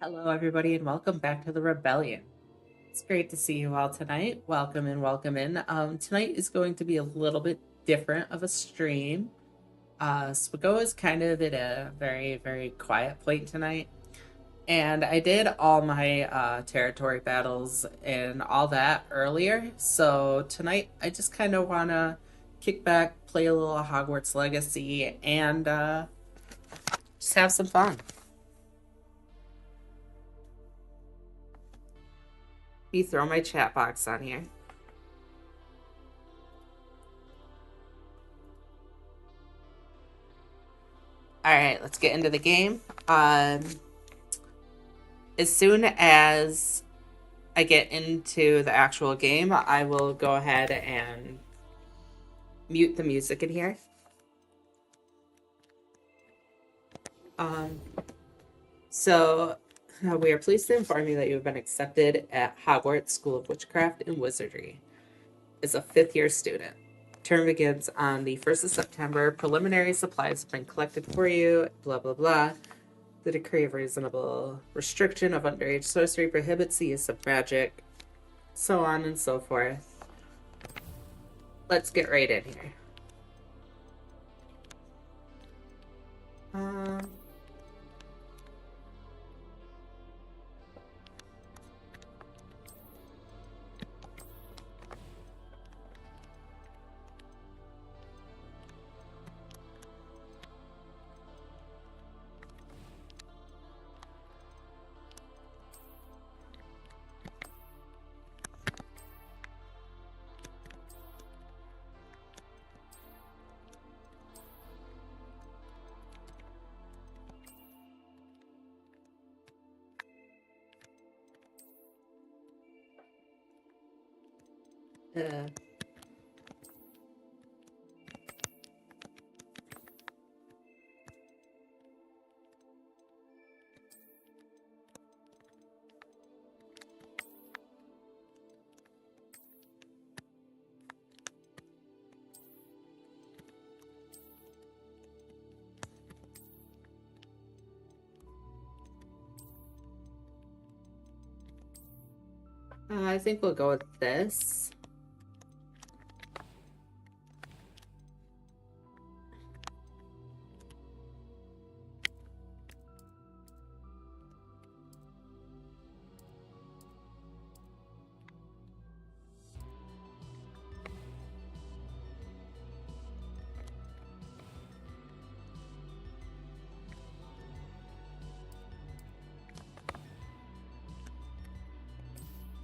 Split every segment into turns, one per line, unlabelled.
Hello, everybody, and welcome back to the Rebellion. It's great to see you all tonight. Welcome in, welcome in. Tonight is going to be a little bit different of a stream. Spago is kind of at a very, very quiet point tonight, and I did all my territory battles and all that earlier. So tonight, I just kind of want to kick back, play a little Hogwarts Legacy, and just have some fun. Me throw my chat box on here. All right, let's get into the game. As soon as I get into the actual game, I will go ahead and mute the music in here. Um, so, we are pleased to inform you that you have been accepted at Hogwarts School of Witchcraft and Wizardry as a fifth-year student. Term begins on the 1st of September. Preliminary supplies have been collected for you, blah, blah, blah. The decree of reasonable restriction of underage sorcery prohibits the use of magic, so on and so forth. Let's get right in here. Uh, I think we'll go with this.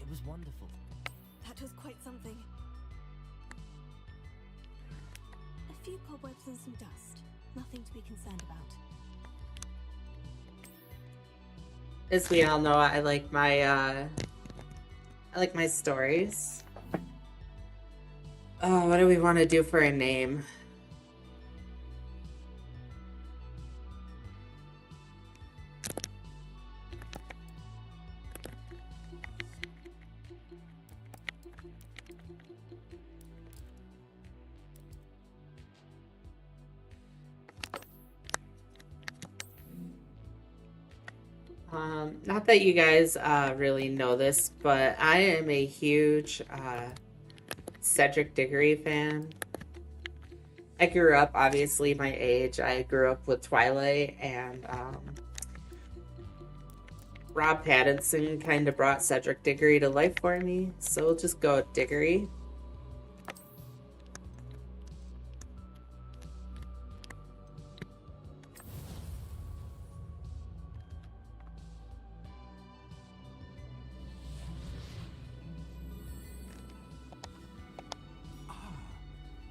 It was wonderful.
That was quite something. A few cobwebs and some dust. Nothing to be concerned about.
As we all know, I like my stories. Oh, what do we want to do for a name? Not that you guys really know this, but I am a huge Cedric Diggory fan. I grew up, obviously, my age. I grew up with Twilight, and Rob Pattinson kind of brought Cedric Diggory to life for me. So we'll just go with Diggory.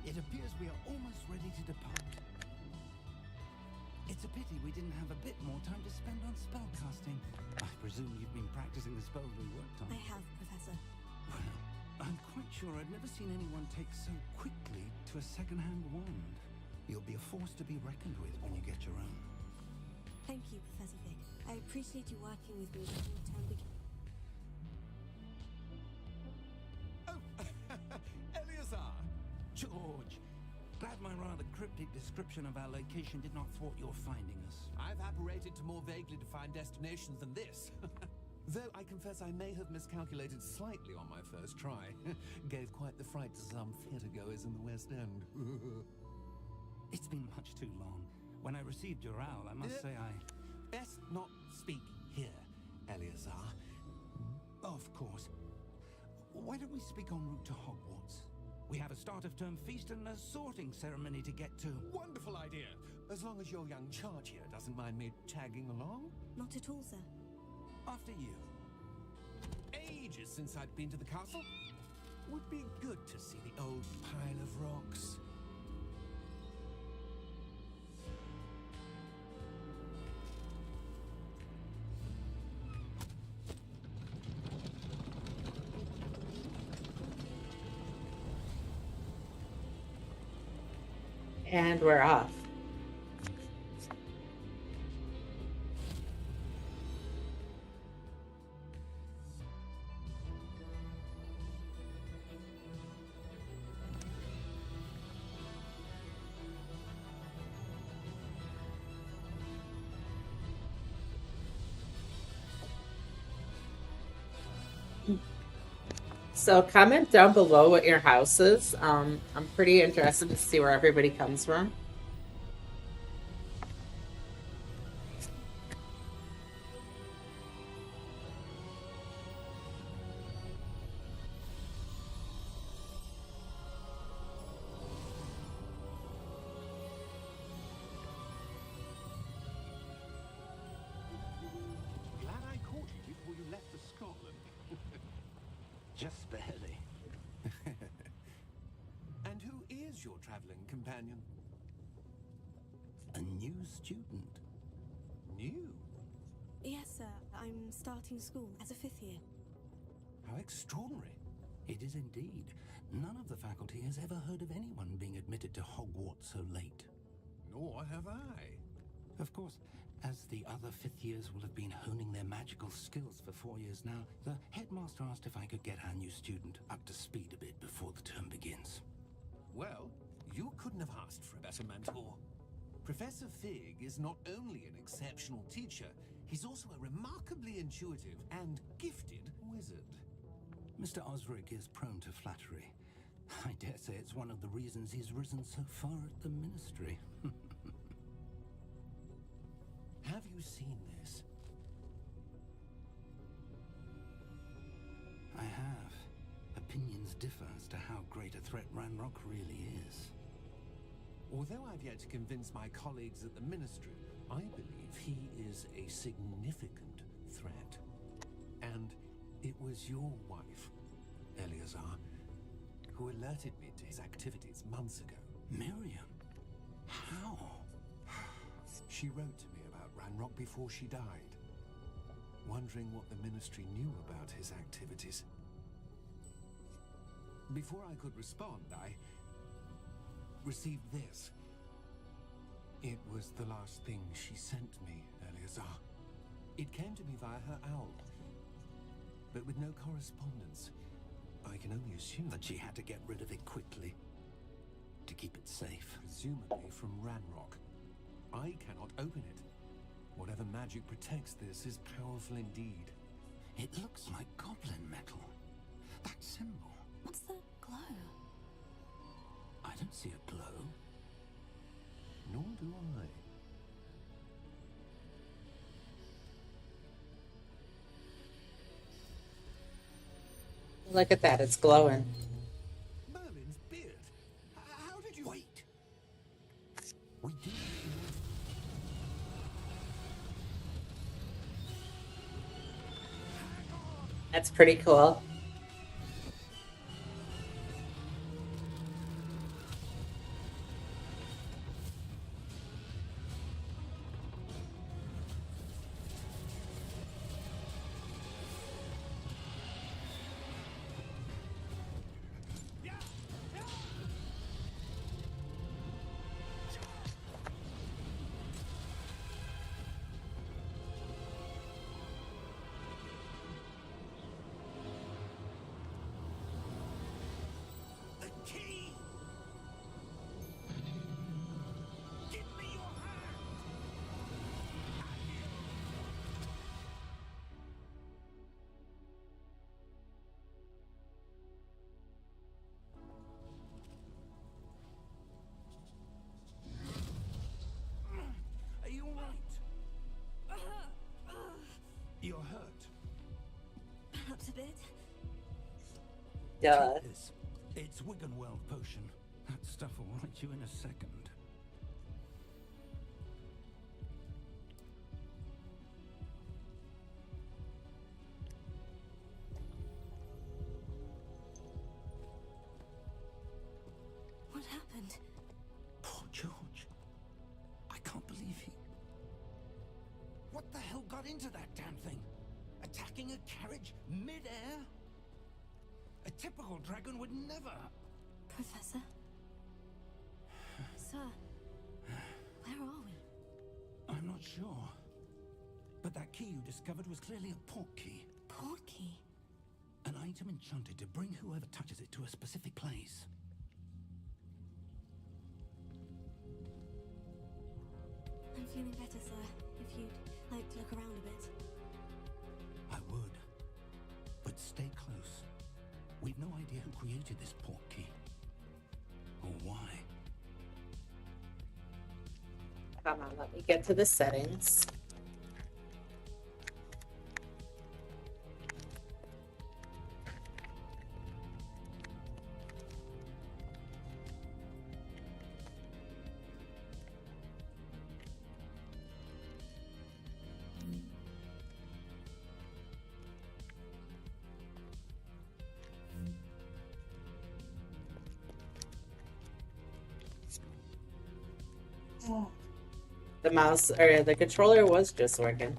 It appears we are almost ready to depart. It's a pity we didn't have a bit more time to spend on spellcasting. I presume you've been practicing the spells we worked on.
I have, Professor.
Well, I'm quite sure I've never seen anyone take so quickly to a second-hand wand. You'll be a force to be reckoned with when you get your own.
Thank you, Professor Fig. I appreciate you working with me before the term begins.
Oh, Eleazar! George! Glad my rather cryptic description of our location did not thwart your finding us.
I've apparated to more vaguely defined destinations than this. Though I confess I may have miscalculated slightly on my first try. Gave quite the fright to some theatergoers in the West End.
It's been much too long. When I received your owl, I must say I...
Best not speak here, Eleazar.
Of course. Why don't we speak en route to Hogwarts? We have a start-of-term feast and a sorting ceremony to get to.
Wonderful idea! As long as your young charge here doesn't mind me tagging along.
Not at all, sir.
After you.
Ages since I'd been to the castle. Would be good to see the old pile of rocks.
And we're off. So comment down below what your house is. I'm pretty interested to see where everybody comes from.
Glad I caught you before you left for Scotland.
Just barely.
And who is your traveling companion?
A new student.
New?
Yes, sir. I'm starting school as a 5th year.
How extraordinary.
It is indeed. None of the faculty has ever heard of anyone being admitted to Hogwarts so late.
Nor have I.
Of course, as the other 5th years will have been honing their magical skills for 4 years now, the headmaster asked if I could get our new student up to speed a bit before the term begins.
Well, you couldn't have asked for a better mentor. Professor Fig is not only an exceptional teacher, he's also a remarkably intuitive and gifted wizard.
Mr. Osric is prone to flattery. I dare say it's one of the reasons he's risen so far at the ministry.
Have you seen this?
I have. Opinions differ as to how great a threat Ranrock really is.
Although I've yet to convince my colleagues at the ministry, I believe he is a significant threat. And it was your wife, Eleazar, who alerted me to his activities months ago.
Miriam? How?
She wrote to me about Ranrock before she died, wondering what the ministry knew about his activities. Before I could respond, I received this. It was the last thing she sent me, Eleazar. It came to me via her owl, but with no correspondence. I can only assume
That she had to get rid of it quickly to keep it safe.
presumably from Ranrock. I cannot open it. Whatever magic protects this is powerful indeed.
It looks like goblin metal. That symbol.
What's the glow?
I don't see a glow.
Nor do I.
Look at that, it's glowing.
Merlin's beard. How did you...
Wait. We do.
That's pretty cool. Duh.
Take this. It's Wiggenweld potion. That stuff will right you in a second.
What happened?
Poor George. I can't believe he... What the hell got into that damn thing? Attacking a carriage mid-air? A typical dragon would never...
Professor? Sir, where are we?
I'm not sure. But that key you discovered was clearly a port key.
Port key?
An item enchanted to bring whoever touches it to a specific place.
I'm feeling better, sir. If you'd like to look around a bit.
I would. But stay close. We've no idea who created this port key. Or why.
Come on, let me get to the settings. The mouse or the controller was just working.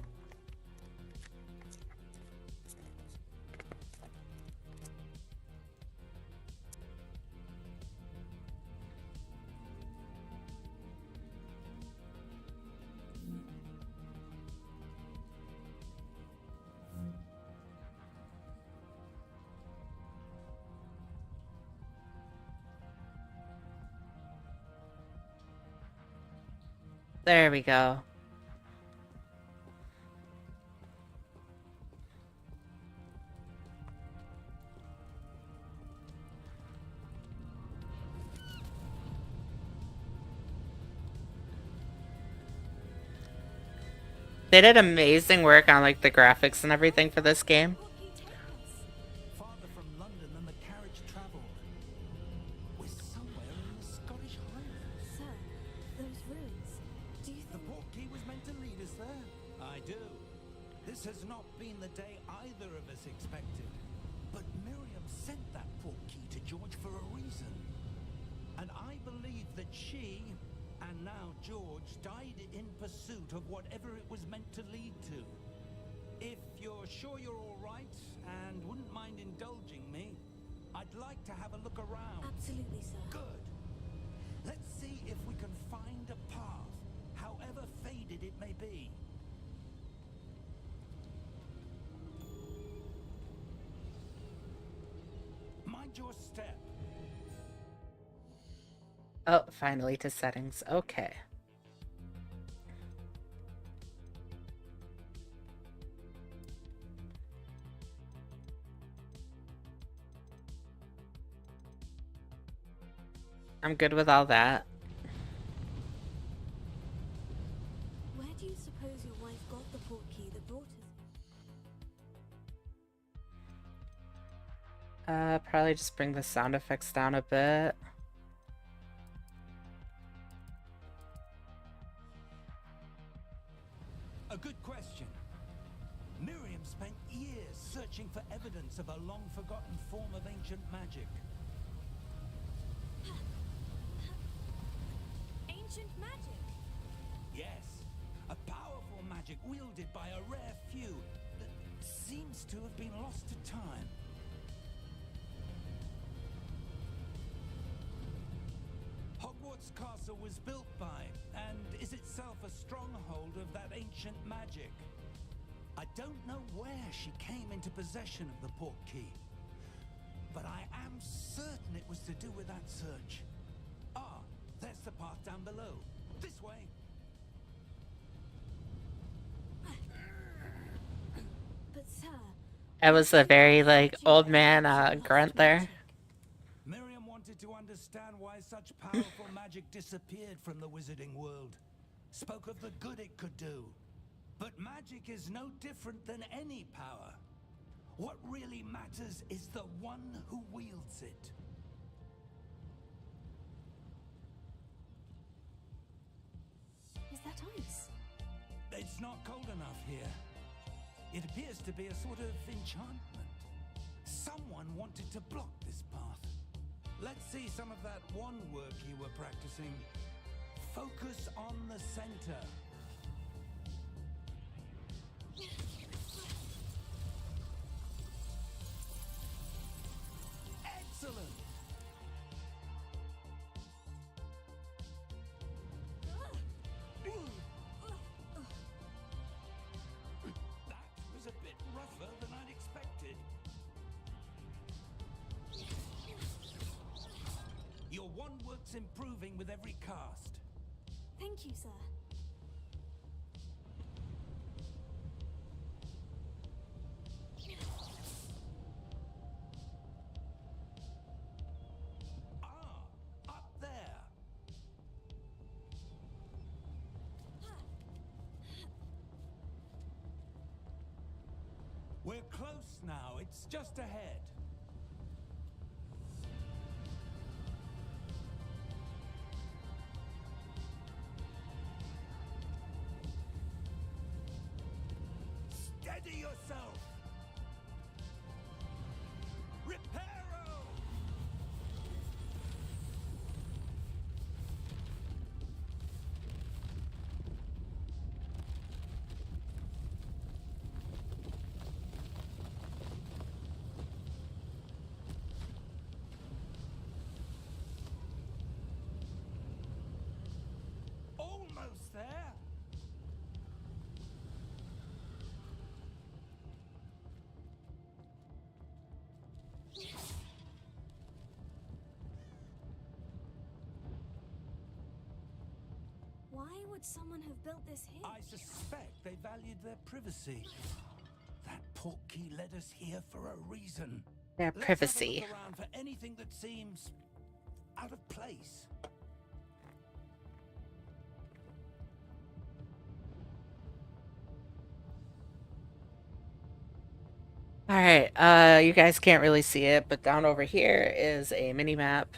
There we go. They did amazing work on like the graphics and everything for this game.
Port key take us?
Farther from London than the carriage travelled. We're somewhere in the Scottish Highlands.
Sir, those ruins. Do you
The
think...
port key was meant to lead us there. I do. This has not been the day either of us expected. But Miriam sent that port key to George for a reason. And I believe that she, and now George, died in pursuit of whatever it was meant to lead to. If you're sure you're all right and wouldn't mind indulging me, I'd like to have a look around.
Absolutely, sir.
Good. Let's see if we can find a path, however faded it may be. Mind your step.
Oh, finally to settings. Okay. I'm good with all that.
Where do you suppose your wife got the port key that brought us?
Probably just bring the sound effects down a bit.
A good question. Miriam spent years searching for evidence of a long-forgotten form of ancient magic.
Ancient magic?
Yes, a powerful magic wielded by a rare few that seems to have been lost to time. Hogwarts Castle was built by, and is itself a stronghold of that ancient magic. I don't know where she came into possession of the port key, but I am certain it was to do with that search. Ah, there's the path down below. This way.
But sir...
That was a very like old man grunt there.
Miriam wanted to understand why such powerful magic disappeared from the wizarding world. Spoke of the good it could do. But magic is no different than any power. What really matters is the one who wields it.
Is that ice?
It's not cold enough here. It appears to be a sort of enchantment. Someone wanted to block this path. Let's see some of that one work you were practicing. Focus on the center. Excellent! That was a bit rougher than I'd expected. Your one work's improving with every cast.
Thank you, sir.
Up there. We're close now. It's just ahead. Steady yourself. Reparo. Almost there.
Why would someone have built this here?
I suspect they valued their privacy. That portkey led us here for a reason.
Their
Let's
privacy.
have a look around for anything that seems out of place.
All right, you guys can't really see it, but down over here is a mini map.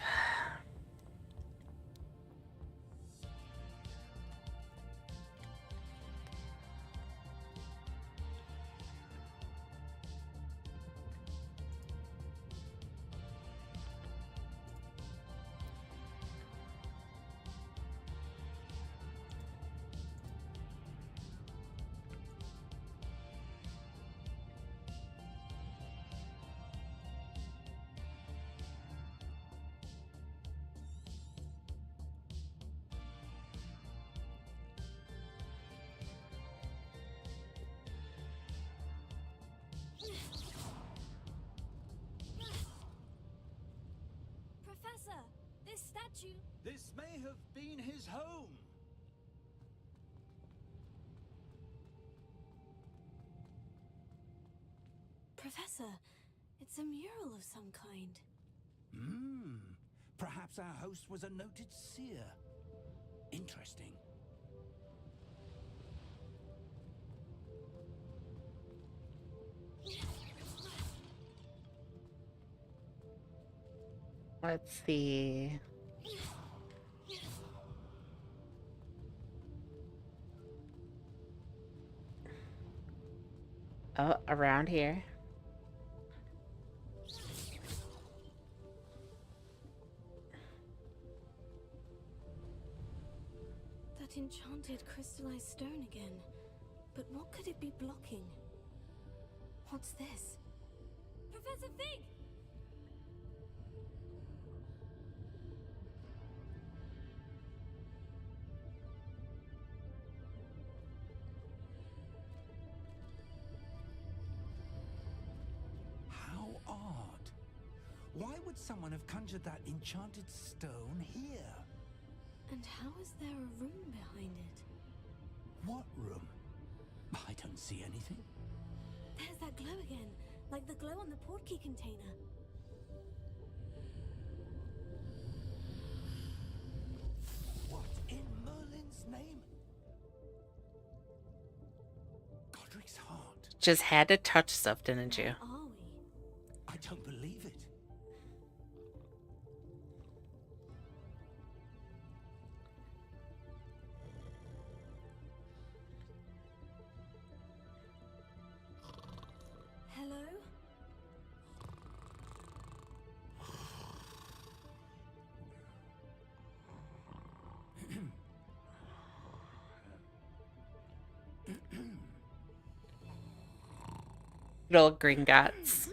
Professor, this statue...
This may have been his home.
Professor, it's a mural of some kind.
Perhaps our host was a noted seer. Interesting.
Let's see. Oh, around here.
That enchanted crystallized stone again. But what could it be blocking? What's this? Professor Fig!
How odd. Why would someone have conjured that enchanted stone here?
And how is there a room behind it?
What room? I don't see anything.
There's that glow again, like the glow on the portkey container.
What in Merlin's name? Godric's heart.
Just had to touch stuff, didn't you?
Where are we?
I don't believe it.
Hello?
Little green guts.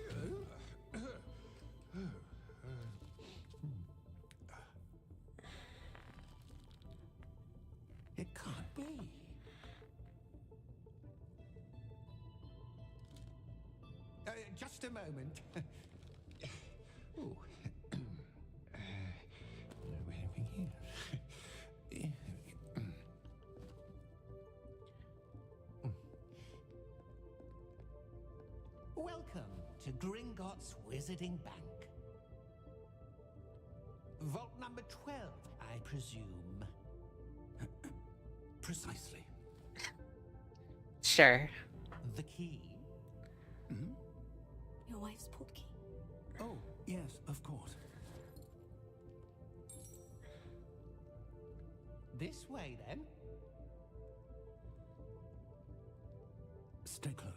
It can't be. Just a moment. Ooh. Welcome to Gringotts Wizarding Bank. Vault number 12, I presume. Precisely.
Sure.
The key?
Your wife's portkey.
Oh, yes, of course. This way, then. Stay close.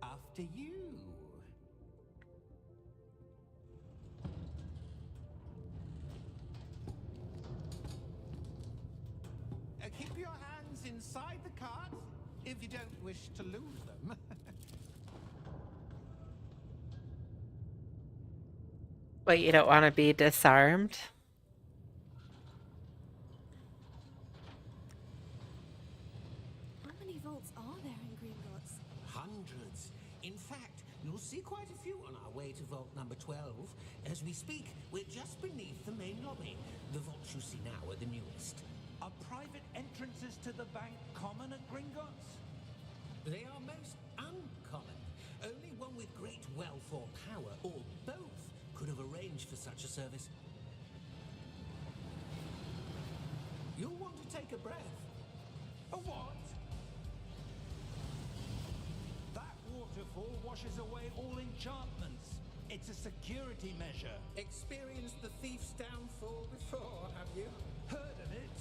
After you. Keep your hands inside the cart if you don't wish to lose them.
Wait, you don't want to be disarmed?
How many vaults are there in Gringotts?
Hundreds. In fact, you'll see quite a few on our way to vault number 12. As we speak, we're just beneath the main lobby. The vaults you see now are the newest.
Are private entrances to the bank common at Gringotts?
They are most uncommon. Only one with great wealth or power, or both, could have arranged for such a service. You'll want to take a breath.
A what? That waterfall washes away all enchantments. It's a security measure.
Experienced the thief's downfall before, have you?
Heard of it?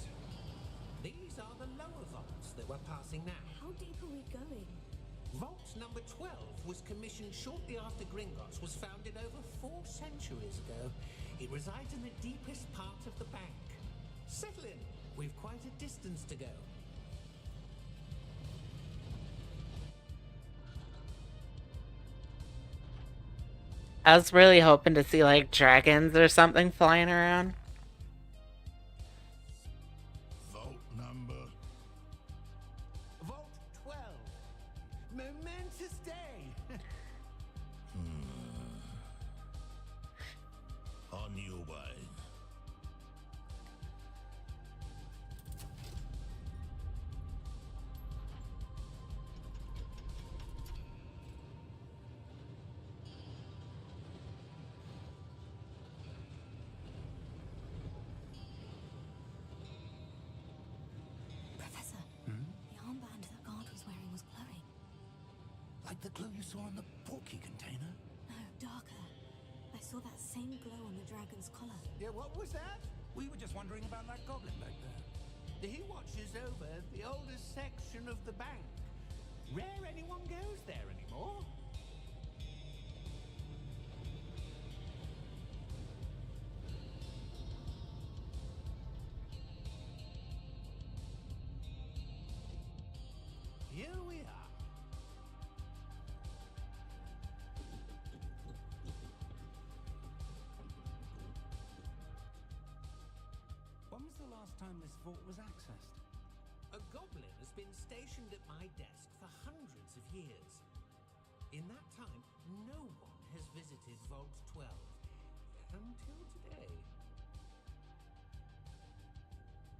These are the lower vaults that we're passing now.
How deep are we going?
Vault number 12 was commissioned shortly after Gringotts was founded over 4 centuries ago. It resides in the deepest part of the bank. Settle in. We've quite a distance to go.
I was really hoping to see like dragons or something flying around.
Vault number.
Vault 12. Momentous day.
On your way.
Professor, the armband that guard was wearing was glowing.
Like the glow you saw on the portkey container?
No, darker. I saw that same glow on the dragon's collar.
Yeah, what was that?
We were just wondering about that goblin back there.
He watches over the oldest section of the bank. Rare anyone goes there anymore. Here we are.
When was the last time this vault was accessed?
A goblin has been stationed at my desk for hundreds of years. In that time, no one has visited Vault 12. Until today.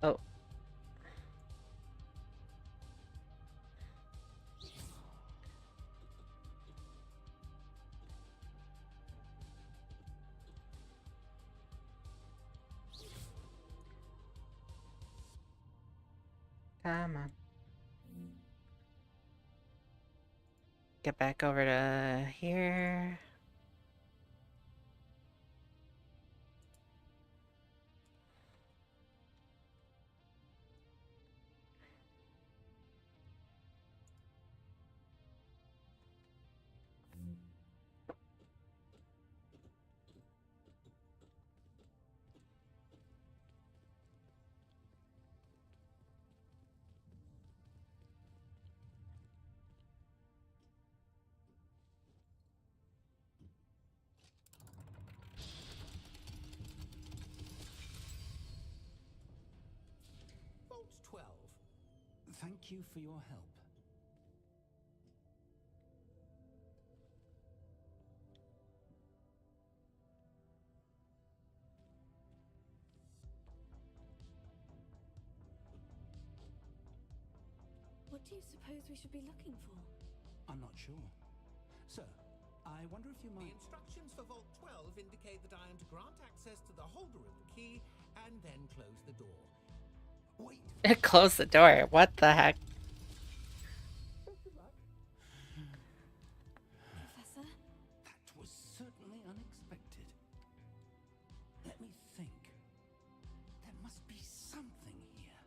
Oh. Come on. Get back over to here.
Vault 12. Thank you for your help.
What do you suppose we should be looking for?
I'm not sure. Sir, I wonder if you
The
might...
instructions for Vault 12 indicate that I am to grant access to the holder of the key and then close the door.
Wait!
Close the door. What the heck?
Professor?
That was certainly unexpected. Let me think. There must be something here.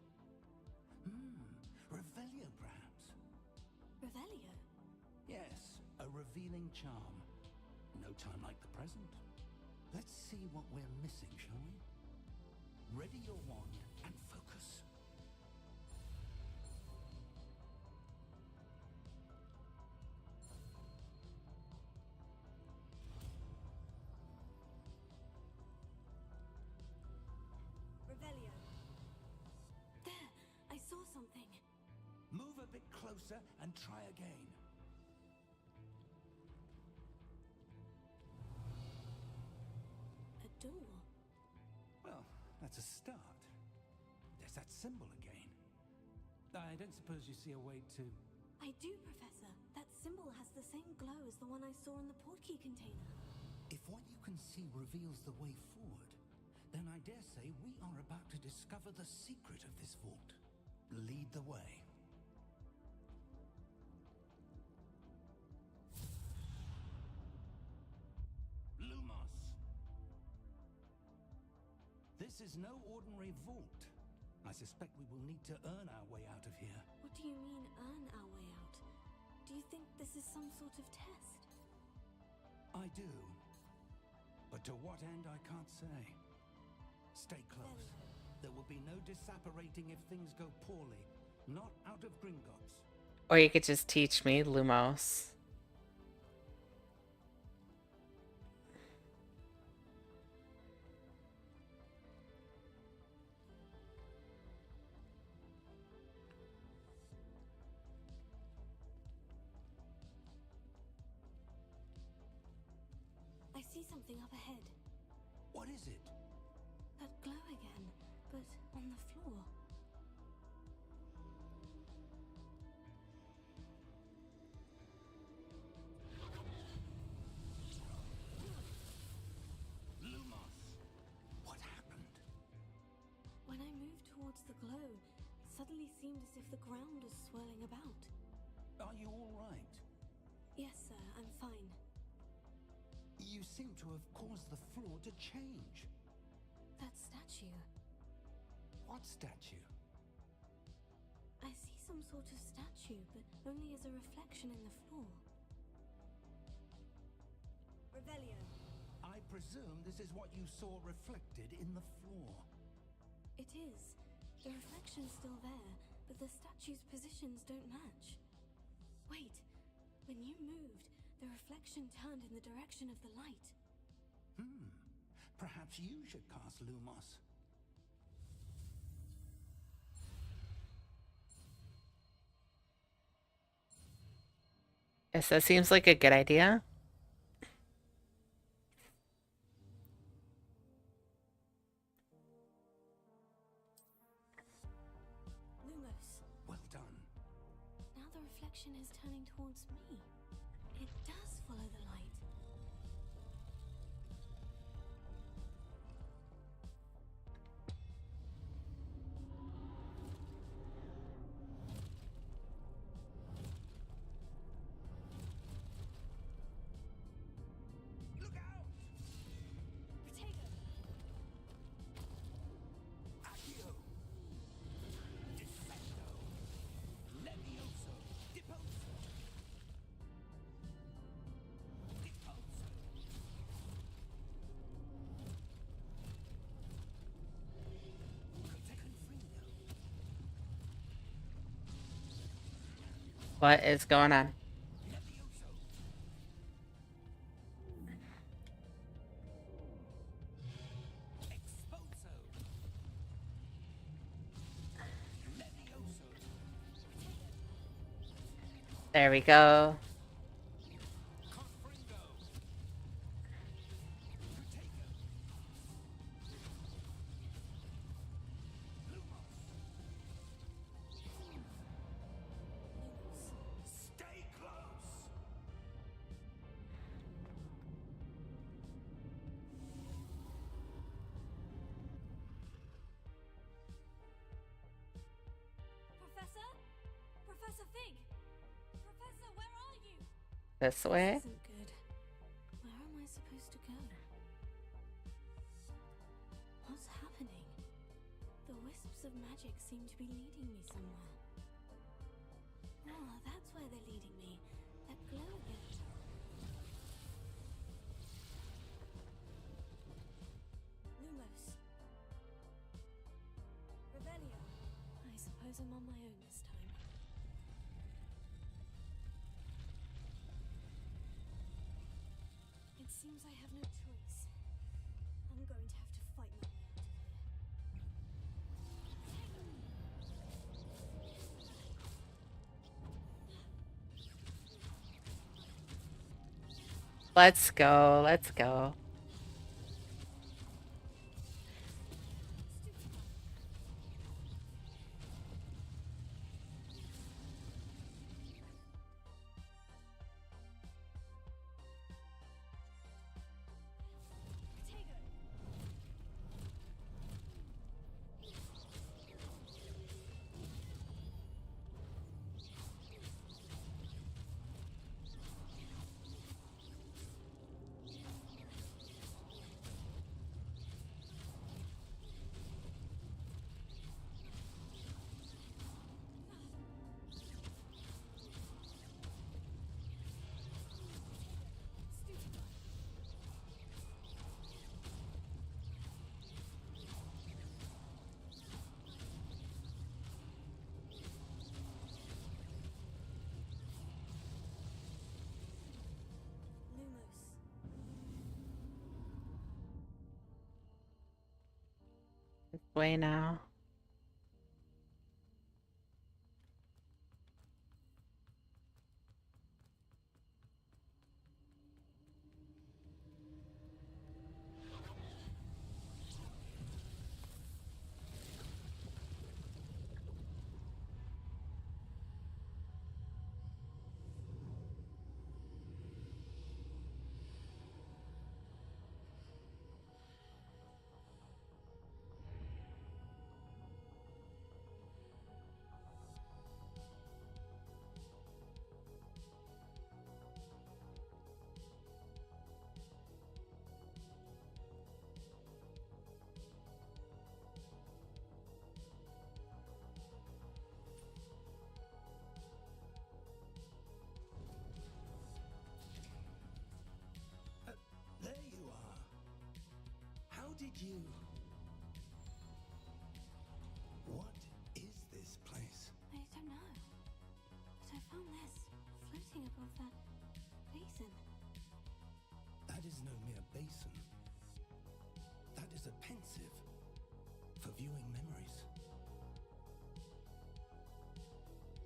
Revelio, perhaps.
Revelio?
Yes, a revealing charm. No time like the present. Let's see what we're missing, shall we? Ready your wand and focus.
Revelio. There! I saw something.
Move a bit closer and try again.
A door.
Well, that's a start. There's that symbol again. I don't suppose you see a way to...
I do, Professor. That symbol has the same glow as the one I saw in the portkey container.
If what you can see reveals the way forward, then I dare say we are about to discover the secret of this vault. Lead the way. Lumos! This is no ordinary vault. I suspect we will need to earn our way out of here.
What do you mean, earn our way out? Do you think this is some sort of test?
I do. But to what end, I can't say. Stay close. There will be no disapparating if things go poorly. Not out of Gringotts.
Or you could just teach me, Lumos.
I see something up ahead.
What is it?
That glow again, but on the floor.
Lumos! What happened?
When I moved towards the glow, it suddenly seemed as if the ground was swirling about.
Are you all right?
Yes, sir, I'm fine.
You seem to have caused the floor to change.
That statue.
What statue?
I see some sort of statue, but only as a reflection in the floor. Revelio.
I presume this is what you saw reflected in the floor.
It is. The reflection's still there, but the statue's positions don't match. Wait. When you moved, the reflection turned in the direction of the light.
Perhaps you should cast Lumos.
Yes, that seems like a good idea.
Lumos.
Well done.
Now the reflection is turning towards me. It does follow the light.
What is going on? There we go.
Stay close!
Professor? Professor Fig? Professor, where are you?
This way.
This isn't good. Where am I supposed to go? What's happening? The wisps of magic seem to be leading me somewhere. Oh, that's where they're leading me. That glow again. Lumos. Revelio. I suppose I'm on my own this time. It seems I have no choice. I'm going to have to fight my way out of here.
Let's go. Let's go. This way now.
There you are. How did you... What is this place?
I don't know. But I found this floating above that basin.
That is no mere basin. That is a pensive for viewing memories.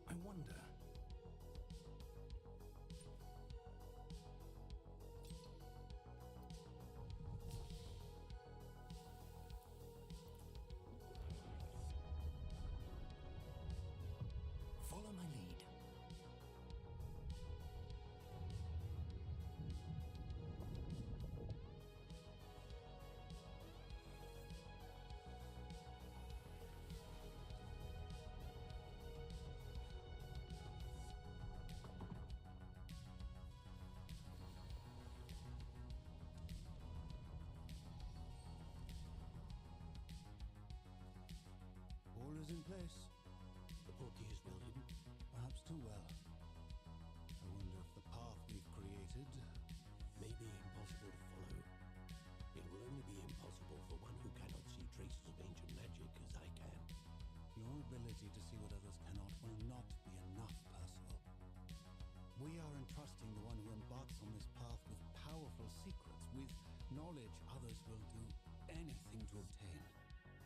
I wonder... Follow my lead.
All is in place.
The portkey is well hidden.
Perhaps too well. I wonder if the path we've created...
May be impossible to follow. It will only be impossible for one who cannot see traces of ancient magic as I can.
Your ability to see what others cannot will not be enough, Percival.
entrusting the one who embarks on this path with powerful secrets, with knowledge others will do anything to obtain.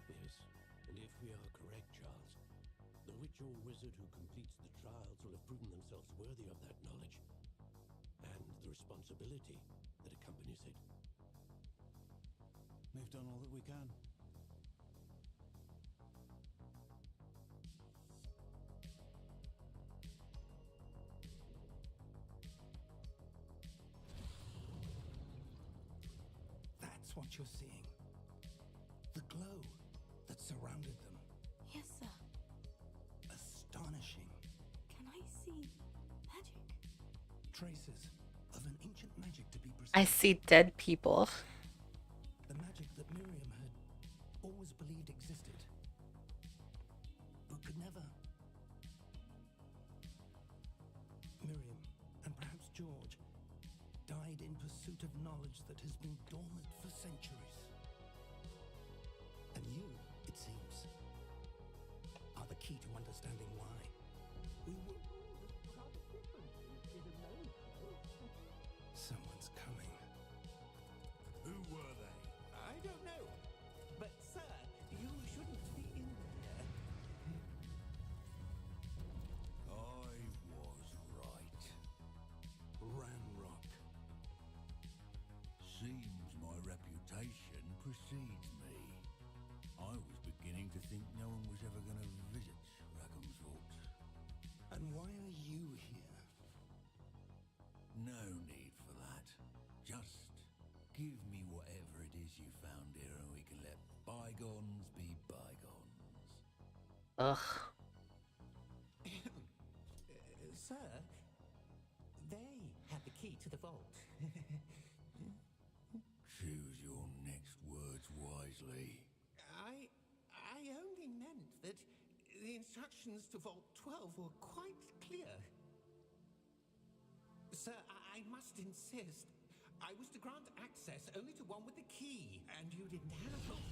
Yes, and if we are correct, Charles, the ritual wizard who completes the trials will have proven themselves worthy of that knowledge, and the responsibility that accompanies it.
We've done all that we can.
That's what you're seeing. The glow that surrounded them.
Yes, sir.
Astonishing.
Can I see magic?
Traces of an ancient magic, to be precise.
I see dead people.
The magic that Miriam had always believed existed, but could never. Miriam, and perhaps George, died in pursuit of knowledge that has been dormant for centuries. And you, it seems, are the key to understanding why. We were rather different, didn't know. Someone's coming.
Who were they?
I don't know. But, sir, you shouldn't be in there.
I was right.
Ranrock.
Seems my reputation precedes me. I was beginning to think no one was ever going to visit Rackham's Vault.
And why are you here?
No need for that. Just give me whatever it is you found here and we can let bygones be bygones.
Ugh.
Sir, they had the key to the vault.
Choose your next words wisely.
I only meant that the instructions to Vault 12 were quite clear. Sir, I must insist. I was to grant access only to one with the key, and you didn't have it.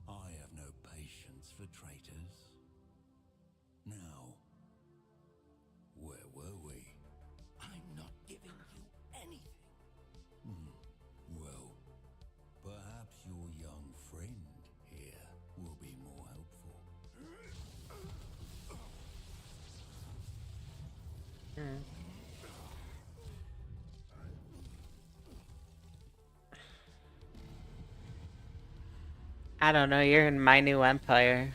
I have no patience for traitors. Now, where were we?
I'm not giving you anything.
Well, perhaps your young friend here will be more helpful.
I don't know, you're in my new empire.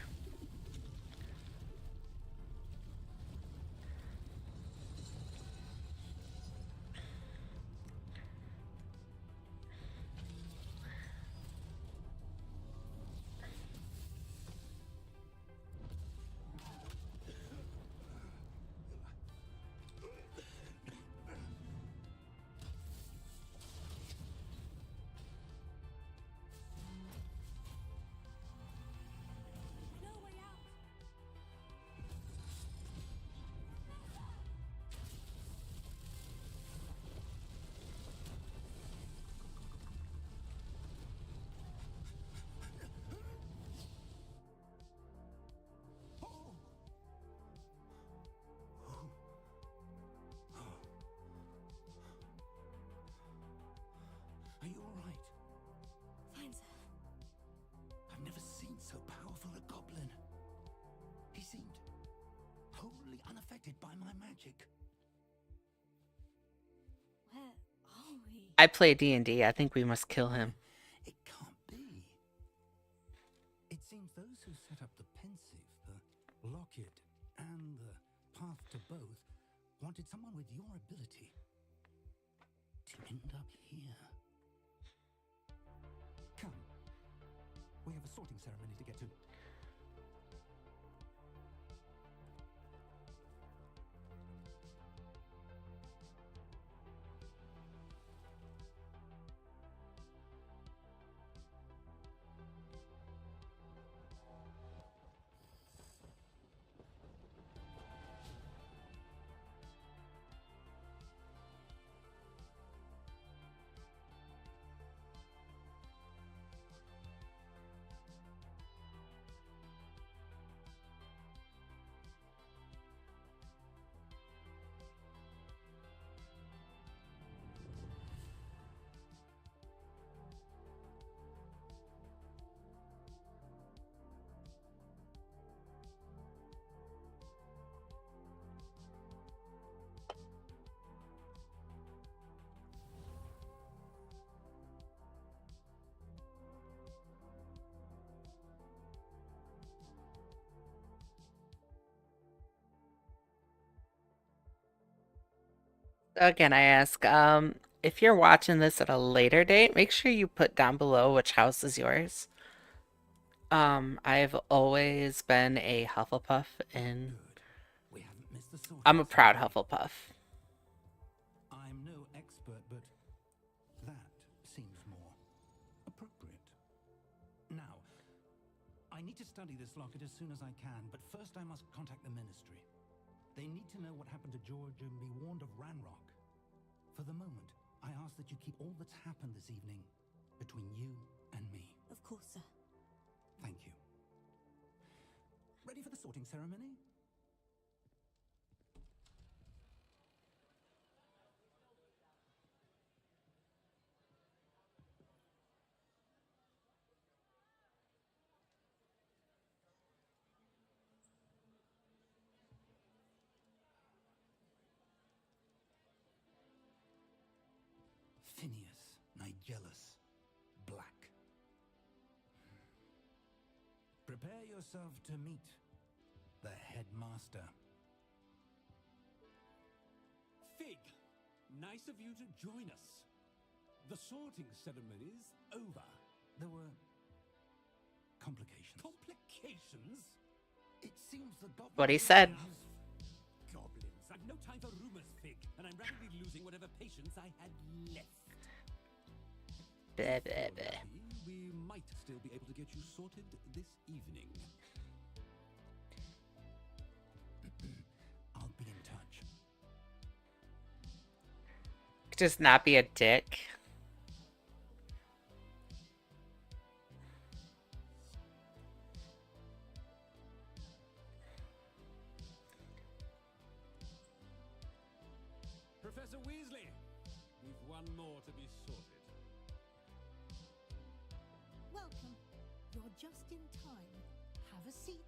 No way out.
Are you all right?
Fine, sir.
I've never seen so powerful a goblin. He seemed wholly unaffected by my magic.
Where are we?
I play D&D. I think we must kill him.
It can't be. It seems those who set up the pensive, the locket, and the path to both wanted someone with your ability to end up here. Come. We have a sorting ceremony to get to.
again, I ask, if you're watching this at a later date, make sure you put down below which house is yours. I've always been a Hufflepuff, and
Good. We haven't missed the sorting
I'm a proud
ceremony.
Hufflepuff.
I'm no expert, but that seems more appropriate. Now, I need to study this locket as soon as I can, but first I must contact the Ministry. They need to know what happened to George and be warned of Ranrock. For the moment, I ask that you keep all that's happened this evening between you and me.
Of course, sir.
Thank you. Ready for the sorting ceremony? Phineas Nigellus Black. Prepare yourself to meet the headmaster.
Fig, nice of you to join us. The sorting ceremony's over.
There were complications.
Complications?
It seems the goblins...
What he said.
Goblins. I've no time for rumors, Fig, and I'm rapidly losing whatever patience I had left.
Blah, blah, blah.
We might still be able to get you sorted this evening.
I'll be in touch.
Just not be a dick.
Professor Weasley, we've one more to be sorted.
Welcome. You're just in time. Have a seat.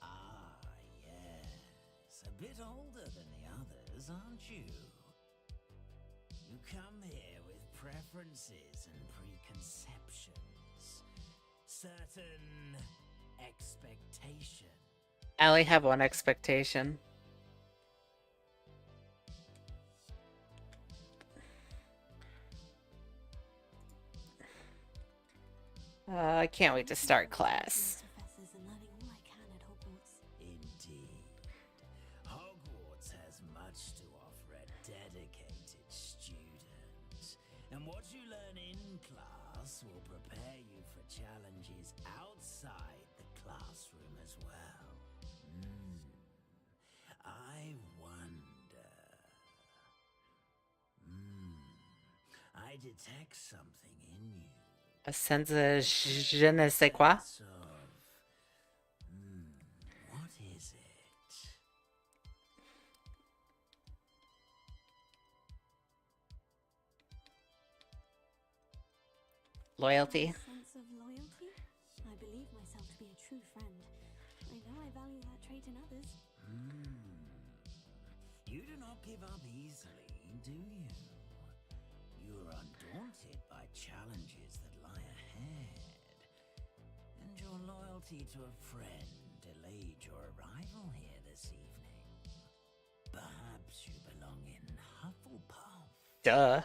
Ah, yes. A bit older than the others, aren't you? You come here with preferences and preconceptions. Certain expectation.
I only have one expectation. I can't wait to start class.
Professors and learning all I can at Hogwarts.
Indeed. Hogwarts has much to offer a dedicated student. And what you learn in class will prepare you for challenges outside the classroom as well. I wonder... I detect something in you.
A sense of je ne sais quoi.
Sense of... what is it?
Loyalty.
Sense of loyalty? I believe myself to be a true friend. I know I value that trait in others.
You do not give up easily, do you? You are undaunted by challenges that lie ahead. And your loyalty to a friend delayed your arrival here this evening. Perhaps you belong in Hufflepuff.
Duh.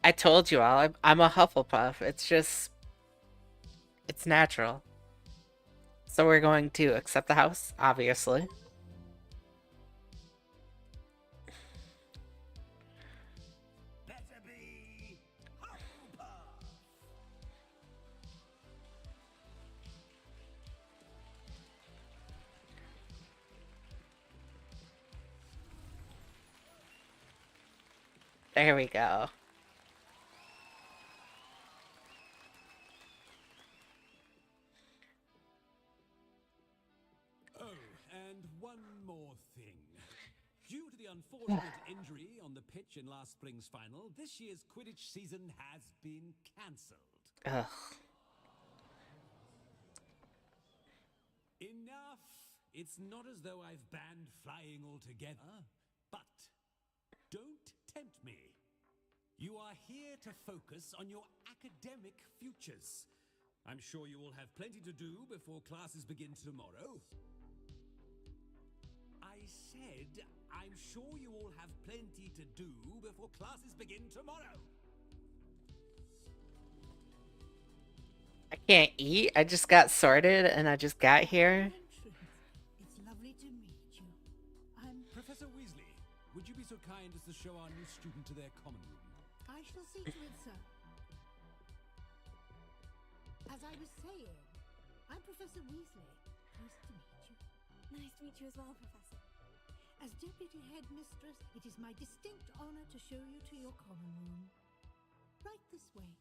I told you all, I'm a Hufflepuff. It's just... it's natural. So we're going to accept the house, obviously.
Better be Hufflepuff.
There we go.
Oh, and one more thing. Due to the unfortunate injury on the pitch in last spring's final, this year's Quidditch season has been cancelled.
Ugh.
Enough! It's not as though I've banned flying altogether, but don't
tempt me. You are here to focus on your academic futures. I'm sure you will have plenty to do before classes begin tomorrow. I said, I'm sure you all have plenty to do before classes begin tomorrow.
I can't eat. I just got sorted and I just got here.
It's lovely to meet you. I'm
Professor Weasley, would you be so kind as to show our new student to their common room?
I shall see to it, sir. As I was saying, I'm Professor Weasley. Nice to meet you.
Nice to meet you as well, Professor.
As Deputy Headmistress, it is my distinct honor to show you to your common room. Right this way.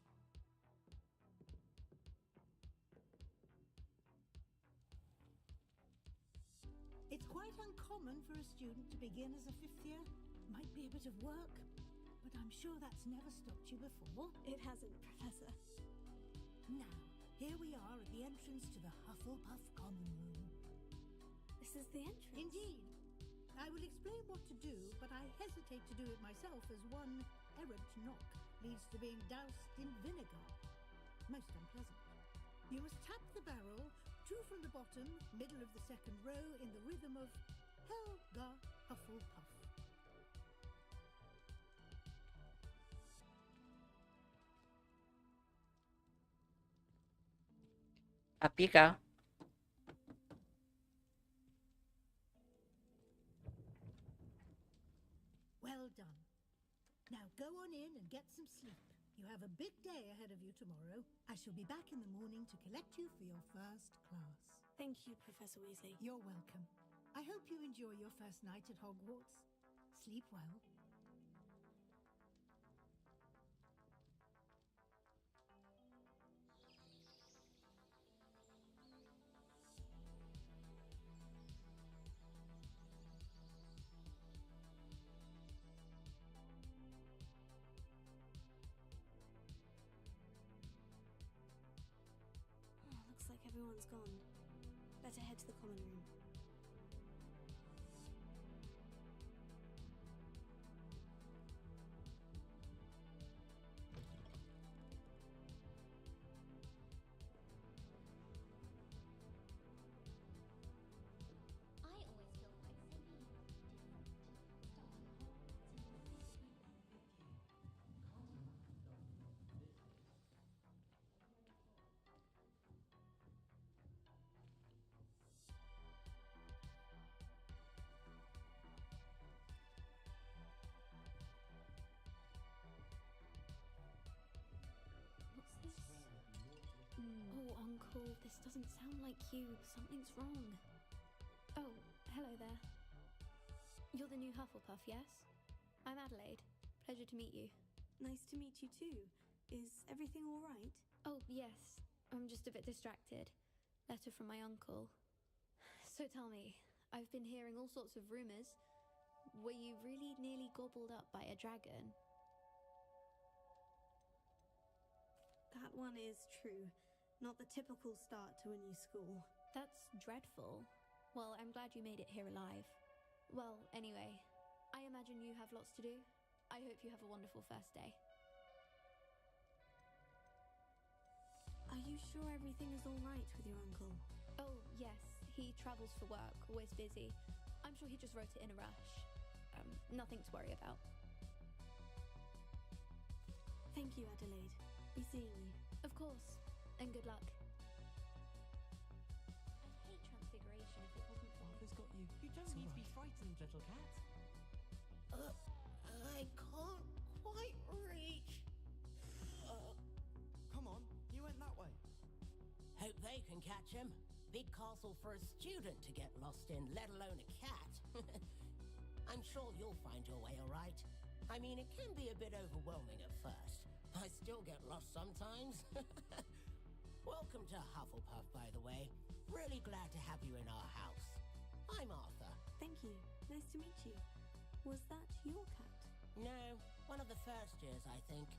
It's quite uncommon for a student to begin as a fifth year. Might be a bit of work, but I'm sure that's never stopped you before.
It hasn't, Professor.
Now, here we are at the entrance to the Hufflepuff Common Room.
This is the entrance.
Indeed. I will explain what to do, but I hesitate to do it myself as one errant knock leads to being doused in vinegar. Most unpleasant. You must tap the barrel, two from the bottom, middle of the second row, in the rhythm of Helga Hufflepuff.
Up you go.
Well done. Now go on in and get some sleep. You have a big day ahead of you tomorrow. I shall be back in the morning to collect you for your first class.
Thank you, Professor Weasley.
You're welcome. I hope you enjoy your first night at Hogwarts. Sleep well.
Looks like everyone's gone. Better head to the common room. Oh, Uncle, this doesn't sound like you. Something's wrong. Oh, hello there. You're the new Hufflepuff, yes? I'm Adelaide. Pleasure to meet you. Nice to meet you too. Is everything all right? Oh, yes. I'm just a bit distracted. Letter from my uncle. So tell me, I've been hearing all sorts of rumors. Were you really nearly gobbled up by a dragon? That one is true. Not the typical start to a new school. That's dreadful. Well, I'm glad you made it here alive. Well, anyway, I imagine you have lots to do. I hope you have a wonderful first day. Are you sure everything is all right with your uncle? Oh, yes. He travels for work, always busy. I'm sure he just wrote it in a rush. Nothing to worry about. Thank you, Adelaide. Be seeing you. Of course. And good luck. I'd hate Transfiguration if it wasn't for
Father's got you. You don't need to be frightened, little cat.
I can't quite reach.
Come on, you went that way.
Hope they can catch him. Big castle for a student to get lost in, let alone a cat. I'm sure you'll find your way all right. I mean, it can be a bit overwhelming at first. I still get lost sometimes. Welcome to Hufflepuff, by the way. Really glad to have you in our house. I'm Arthur.
Thank you. Nice to meet you. Was that your cat?
No, one of the first years, I think.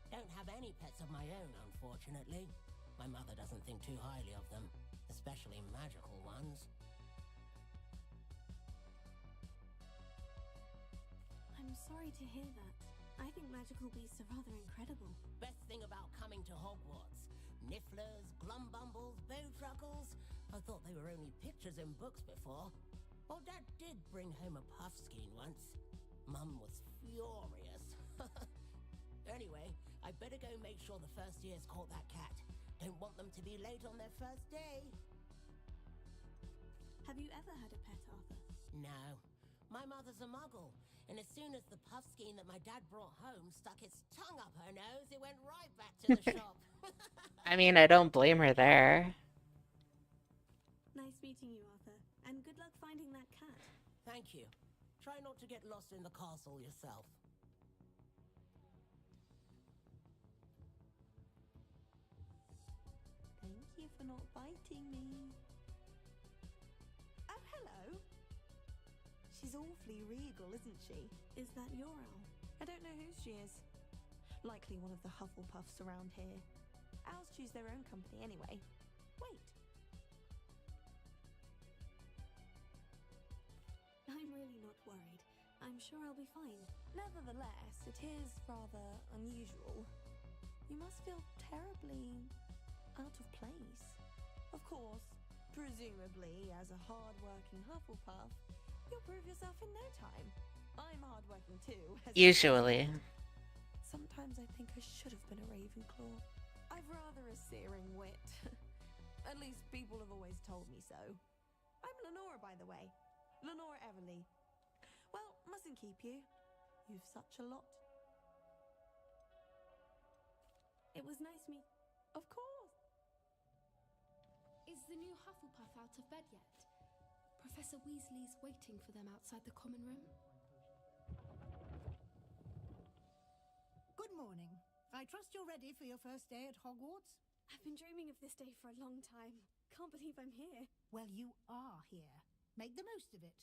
Don't have any pets of my own, unfortunately. My mother doesn't think too highly of them, especially magical ones.
I'm sorry to hear that. I think magical beasts are rather incredible.
Best thing about coming to Hogwarts. Nifflers, glumbumbles, bowtruckles. I thought they were only pictures in books before. Oh, Dad did bring home a puffskein once. Mum was furious. Anyway, I better go make sure the first years caught that cat. Don't want them to be late on their first day.
Have you ever had a pet, Arthur?
No. My mother's a muggle, and as soon as the puffskein that my dad brought home stuck its tongue up her nose, it went right back to the shop.
I mean, I don't blame her there.
Nice meeting you, Arthur, and good luck finding that cat.
Thank you. Try not to get lost in the castle yourself.
Thank you for not biting me. Oh, hello. She's awfully regal, isn't she?
Is that your owl?
I don't know who she is. Likely one of the Hufflepuffs around here. Owls choose their own company anyway. Wait.
I'm really not worried. I'm sure I'll be fine.
Nevertheless, it is rather unusual. You must feel terribly out of place. Of course, presumably, as a hard-working Hufflepuff, you'll prove yourself in no time. I'm hard-working too.
Usually.
Sometimes I think I should have been a Ravenclaw. I've rather a searing wit. At least people have always told me so. I'm Lenora, by the way. Lenora Everly. Well, mustn't keep you. You've such a lot.
It was nice meet.
Of course.
Is the new Hufflepuff out of bed yet? Professor Weasley's waiting for them outside the common room.
Good morning. I trust you're ready for your first day at Hogwarts?
I've been dreaming of this day for a long time. Can't believe I'm here.
Well, you are here. Make the most of it.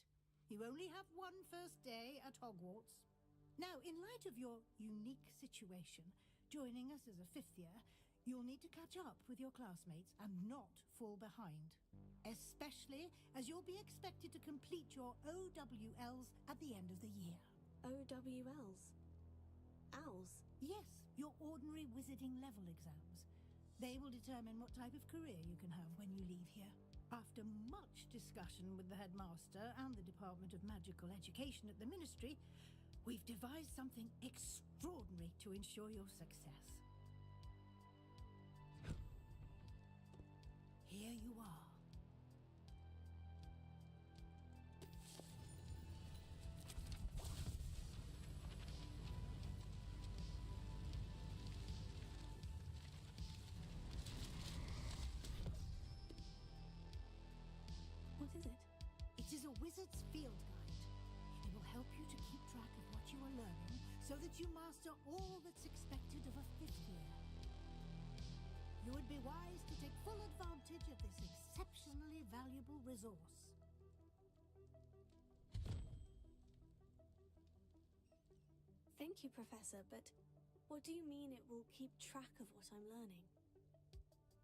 You only have one first day at Hogwarts. Now, in light of your unique situation, joining us as a fifth year, you'll need to catch up with your classmates and not fall behind. Especially as you'll be expected to complete your OWLs at the end of the year.
OWLs? Owls?
Yes, your ordinary wizarding level exams. They will determine what type of career you can have when you leave here. After much discussion with the headmaster and the Department of Magical Education at the Ministry, we've devised something extraordinary to ensure your success. Here you are.
What is it?
It is a wizard's field guide. It will help you to keep track of what you are learning so that you master all that's expected of a fifth year. You would be wise to take full advantage of this exceptionally valuable resource.
Thank you, Professor, but what do you mean it will keep track of what I'm learning?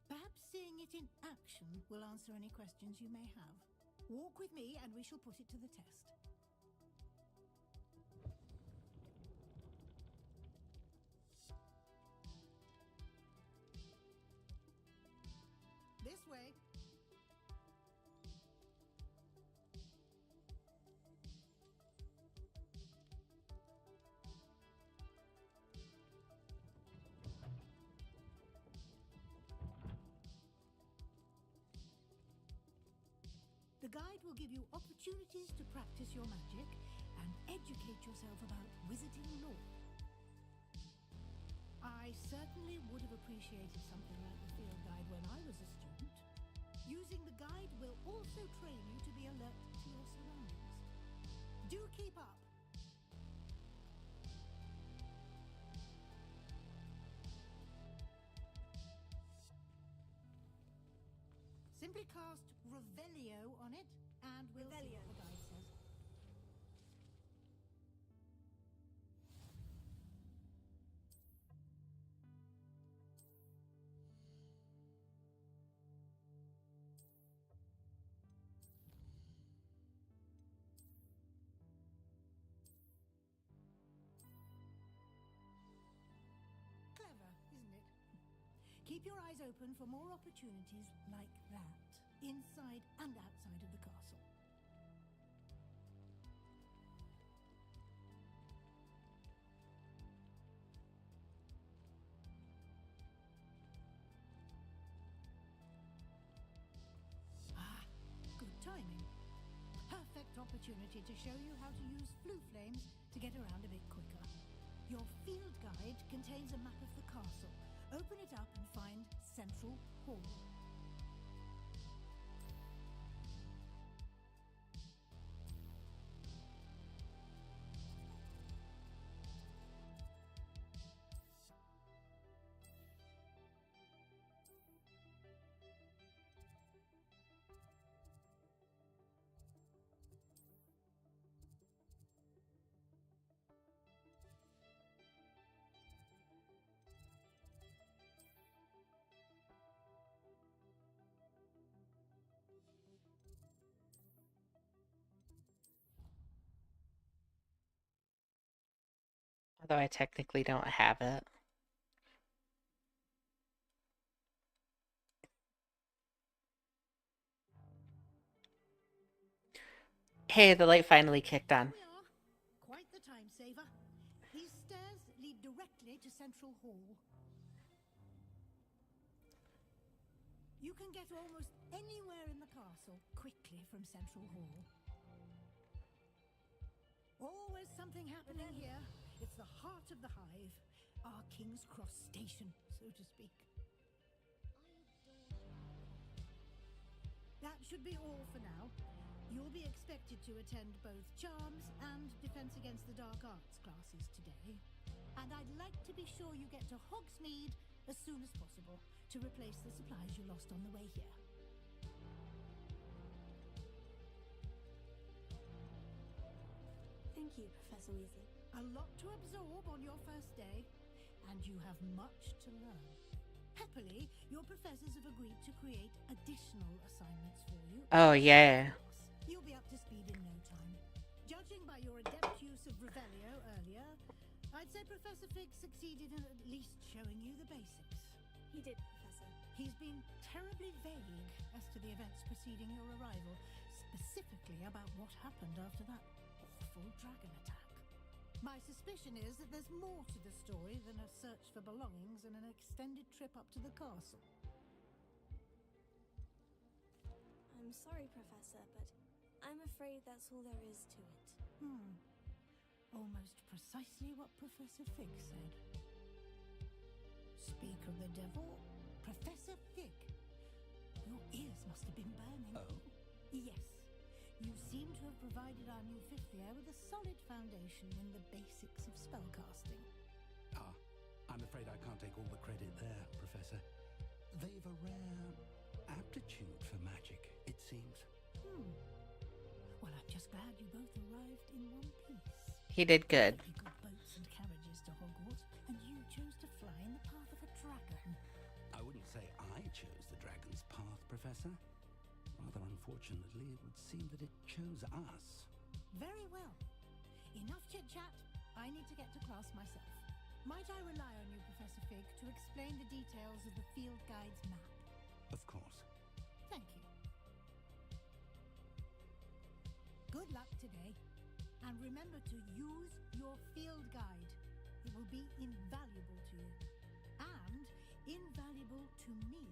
Perhaps seeing it in action will answer any questions you may have. Walk with me and we shall put it to the test. This way. The guide will give you opportunities to practice your magic and educate yourself about wizarding lore. I certainly would have appreciated something like the field guide when I was a student. Using the guide will also train you to be alert to your surroundings. Do keep up! Simply cast Revelio on it, and we'll see what the guide says. your eyes open for more opportunities like that, inside and outside of the castle. Good timing. Perfect opportunity to show you how to use flue flames to get around a bit quicker. Your field guide contains a map of the castle. Open it up and find Central Hall.
Although I technically don't have it. Hey, the light finally kicked on.
Here we are. Quite the time saver. These stairs lead directly to Central Hall. You can get almost anywhere in the castle quickly from Central Hall. Always something happening here. It's the heart of the hive, our King's Cross station, so to speak. That should be all for now. You'll be expected to attend both Charms and Defense Against the Dark Arts classes today. And I'd like to be sure you get to Hogsmeade as soon as possible to replace the supplies you lost on the way here.
Thank you, Professor Weasley.
A lot to absorb on your first day, and you have much to learn. Happily, your professors have agreed to create additional assignments for you.
Oh, yeah.
You'll be up to speed in no time. Judging by your adept use of Revelio earlier, I'd say Professor Fig succeeded in at least showing you the basics.
He did, Professor.
He's been terribly vague as to the events preceding your arrival, specifically about what happened after that awful dragon attack. My suspicion is that there's more to the story than a search for belongings and an extended trip up to the castle.
I'm sorry, Professor, but I'm afraid that's all there is to it.
Almost precisely what Professor Fig said. Speak of the devil, Professor Fig. Your ears must have been burning.
Oh?
Yes. You seem to have provided our new fifth year with a solid foundation in the basics of spellcasting.
I'm afraid I can't take all the credit there, Professor. They've a rare aptitude for magic, it seems.
Well, I'm just glad you both arrived in one piece.
He did good.
You got boats and carriages to Hogwarts, and you chose to fly in the path of a dragon.
I wouldn't say I chose the dragon's path, Professor. Rather unfortunately, it would seem that it chose us.
Very well. Enough chit-chat. I need to get to class myself. Might I rely on you, Professor Fig, to explain the details of the field guide's map?
Of course.
Thank you. Good luck today. And remember to use your field guide. It will be invaluable to you. And invaluable to me,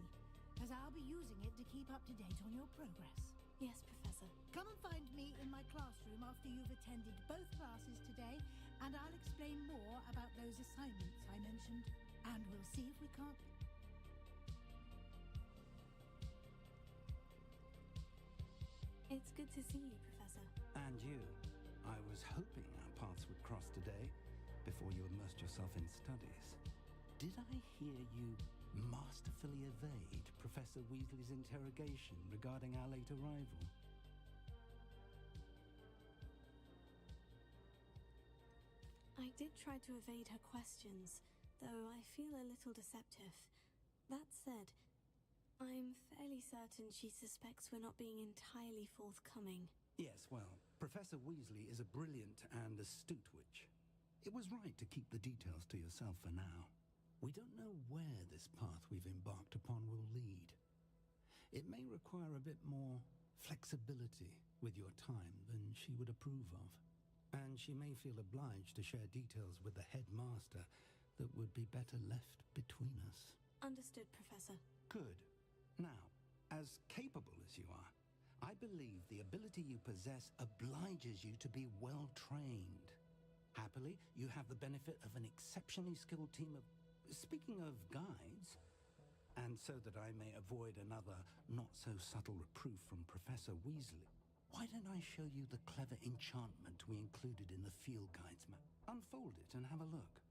as I'll be using it to keep up to date on your progress.
Yes, Professor.
Come and find me in my classroom after you've attended both classes today, and I'll explain more about those assignments I mentioned, and we'll see if we can't...
It's good to see you, Professor.
And you. I was hoping our paths would cross today, before you immersed yourself in studies. Did I hear you masterfully evade Professor Weasley's interrogation regarding our late arrival?
I did try to evade her questions, though I feel a little deceptive. That said, I'm fairly certain she suspects we're not being entirely forthcoming.
Yes, well, Professor Weasley is a brilliant and astute witch. It was right to keep the details to yourself for now. We don't know where this path we've embarked
require a bit more flexibility with your time than she would approve of. And she may feel obliged to share details with the headmaster that would be better left between us.
Understood, Professor.
Good. Now, as capable as you are, I believe the ability you possess obliges you to be well trained. Happily, you have the benefit of an exceptionally skilled team of... Speaking of guides, and so that I may avoid another not-so-subtle reproof from Professor Weasley, why don't I show you the clever enchantment we included in the field guides map? Unfold it and have a look.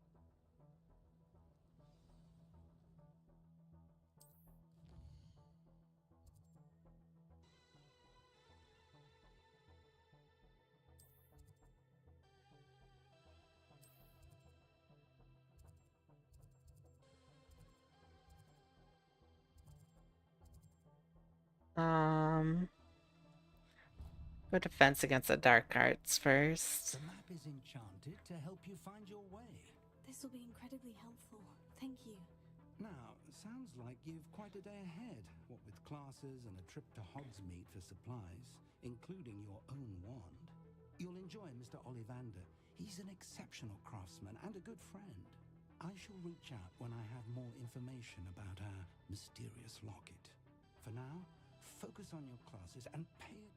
Go defense against the dark arts first.
The map is enchanted to help you find your way.
This will be incredibly helpful. Thank you.
Now, sounds like you've quite a day ahead, what with classes and a trip to Hogsmeade for supplies, including your own wand. You'll enjoy Mr. Ollivander. He's an exceptional craftsman and a good friend. I shall reach out when I have more information about our mysterious locket. For now, focus on your classes and pay it.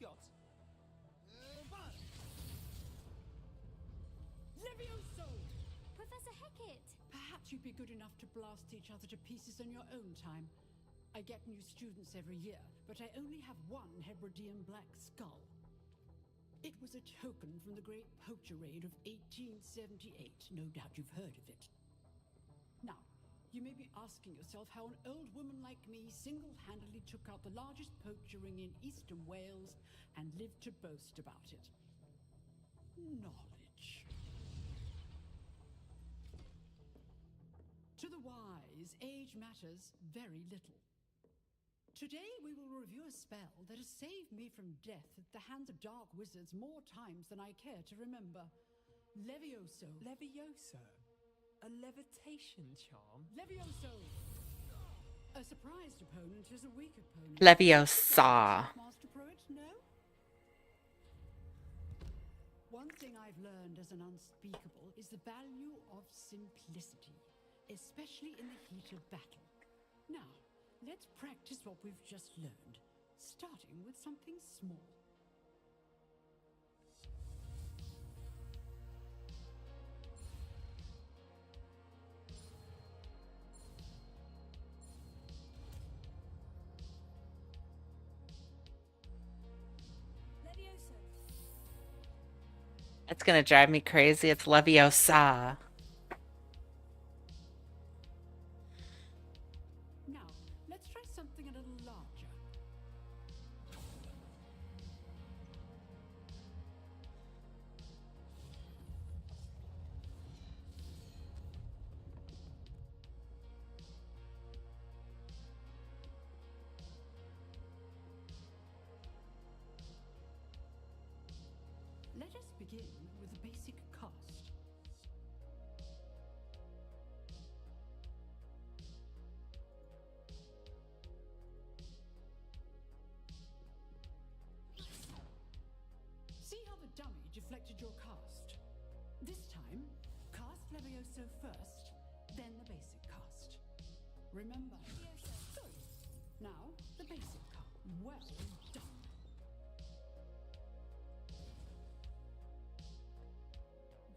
Got. Levioso!
Professor Hecat!
Perhaps you'd be good enough to blast each other to pieces on your own time. I get new students every year, but I only have one Hebridean black skull. It was a token from the Great Poacher Raid of 1878. No doubt you've heard of it. Now, you may be asking yourself how an old woman like me single-handedly took out the largest poacher ring in eastern Wales and lived to boast about it. Knowledge. To the wise, age matters very little. Today we will review a spell that has saved me from death at the hands of dark wizards more times than I care to remember. Levioso.
Levioso? A levitation charm?
Levioso! A surprised opponent is a weak opponent.
Leviosa.
Master Pruitt, no? One thing I've learned as an unspeakable is the value of simplicity, especially in the heat of battle. Now, let's practice what we've just learned, starting with something small.
It's gonna drive me crazy. It's Leviosa.
Now, let's try something a little larger. Let us begin with a basic cast. See how the dummy deflected your cast? This time, cast Levioso first, then the basic cast. Remember? Good. Now, the basic cast. Well done.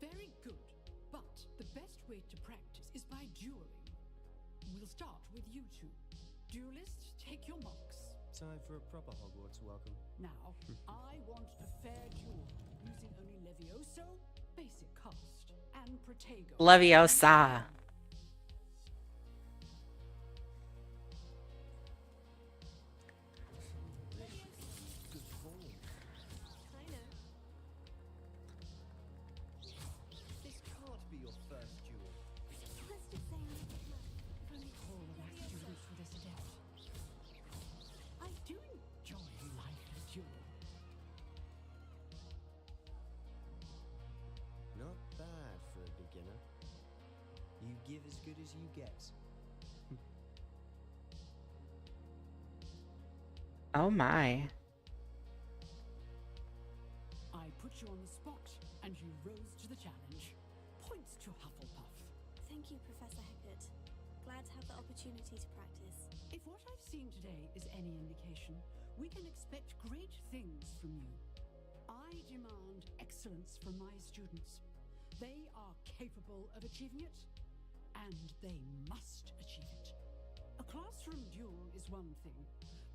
Very good, but the best way to practice is by dueling. We'll start with you two. Duelists, take your marks.
Time for a proper Hogwarts welcome.
Now, I want a fair duel, using only Levioso, basic cast, and Protego.
Leviosa.
Good form.
I know.
This can't be your first duel.
Let's just say I'm
All of our students for this adept. I do enjoy life as duel.
Not bad for a beginner. You give as good as you get.
Oh my.
I put you on the spot, and you rose to the challenge. Points to Hufflepuff.
Thank you, Professor Hecat. Glad to have the opportunity to practice.
If what I've seen today is any indication, we can expect great things from you. I demand excellence from my students. They are capable of achieving it, and they must achieve it. A classroom duel is one thing,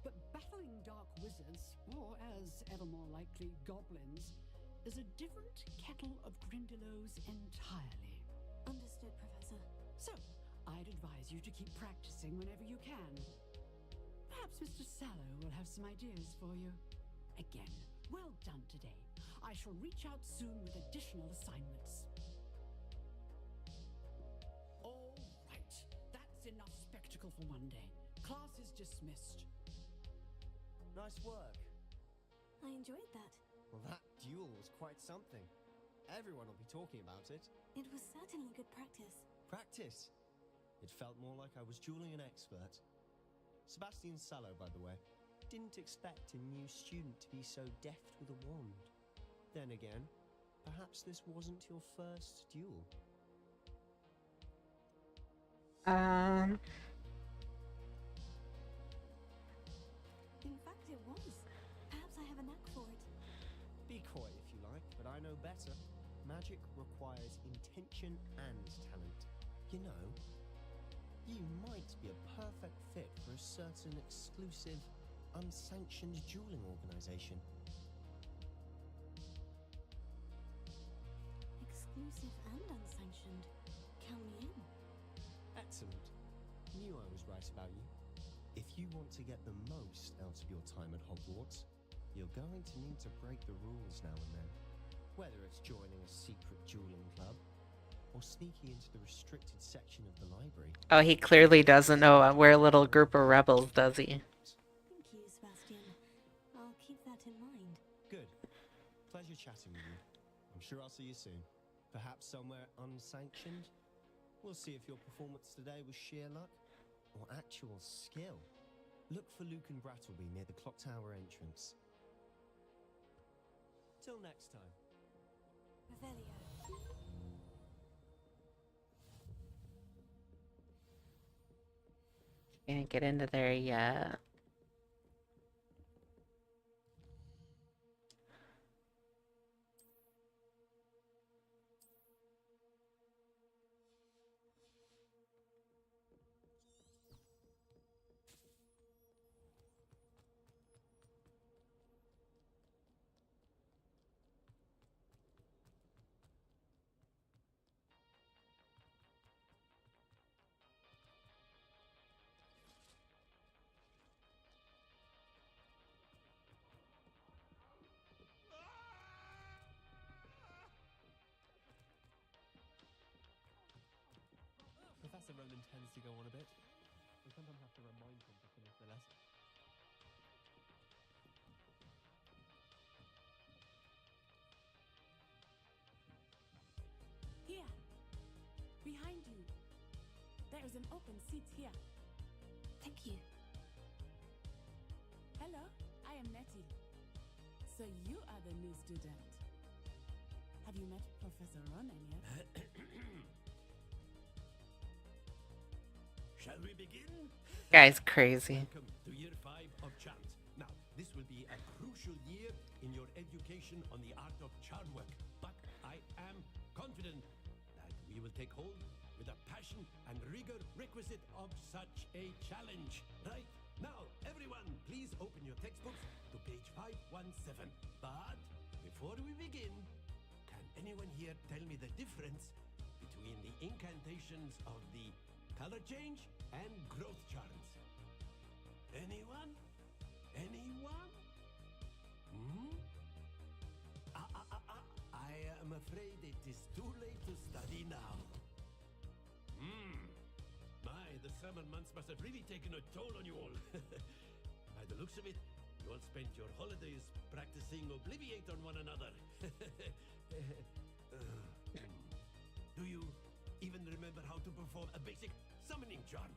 but battling dark wizards, or as ever more likely, goblins, is a different kettle of Grindylows entirely.
Understood, Professor.
So, I'd advise you to keep practicing whenever you can. Perhaps Mr. Sallow will have some ideas for you. Again, well done today. I shall reach out soon with additional assignments. All right, that's enough spectacle for one day. Class is dismissed.
Nice work.
I enjoyed that.
Well, that duel was quite something. Everyone will be talking about it.
It was certainly good practice.
Practice. It felt more like I was dueling an expert. Sebastian Sallow, by the way, didn't expect a new student to be so deft with a wand. Then again, perhaps this wasn't your first duel.
In fact, it was. Perhaps I have a knack for it.
Be coy if you like, but I know better. Magic requires intention and talent. You know, you might be a perfect fit for a certain exclusive, unsanctioned dueling organization.
Exclusive and unsanctioned. Count me in.
Excellent. Knew I was right about you. If you want to get the most out of your time at Hogwarts, you're going to need to break the rules now and then. Whether it's joining a secret dueling club, or sneaking into the restricted section of the library.
Oh, he clearly doesn't know we're a little group of rebels, does he?
Thank you, Sebastian. I'll keep that in mind.
Good. Pleasure chatting with you. I'm sure I'll see you soon. Perhaps somewhere unsanctioned? We'll see if your performance today was sheer luck or actual skill. Look for Luke and Brattleby near the clock tower entrance. Till next time.
Revelio.
Can't get into there yet.
Professor Ronan tends to go on a bit. We sometimes have to remind him to finish the lesson.
Here! Behind you! There is an open seat here.
Thank you.
Hello, I am Nettie. So you are the new student. Have you met Professor Ronan yet?
Shall we begin?
Guy's crazy.
Welcome to year 5 of chant. Now, this will be a crucial year in your education on the art of charm work, but I am confident that
we will take hold with the passion and rigor requisite of such a challenge. Right? Now, everyone, please open your textbooks to page 517. But before we begin, can anyone here tell me the difference between the incantations of the color change and growth charms? Anyone? Anyone? Hmm? I am afraid it is too late to study now. My, the summer months must have really taken a toll on you all. By the looks of it, you all spent your holidays practicing Obliviate on one another. Do you even remember how to perform a basic summoning charm?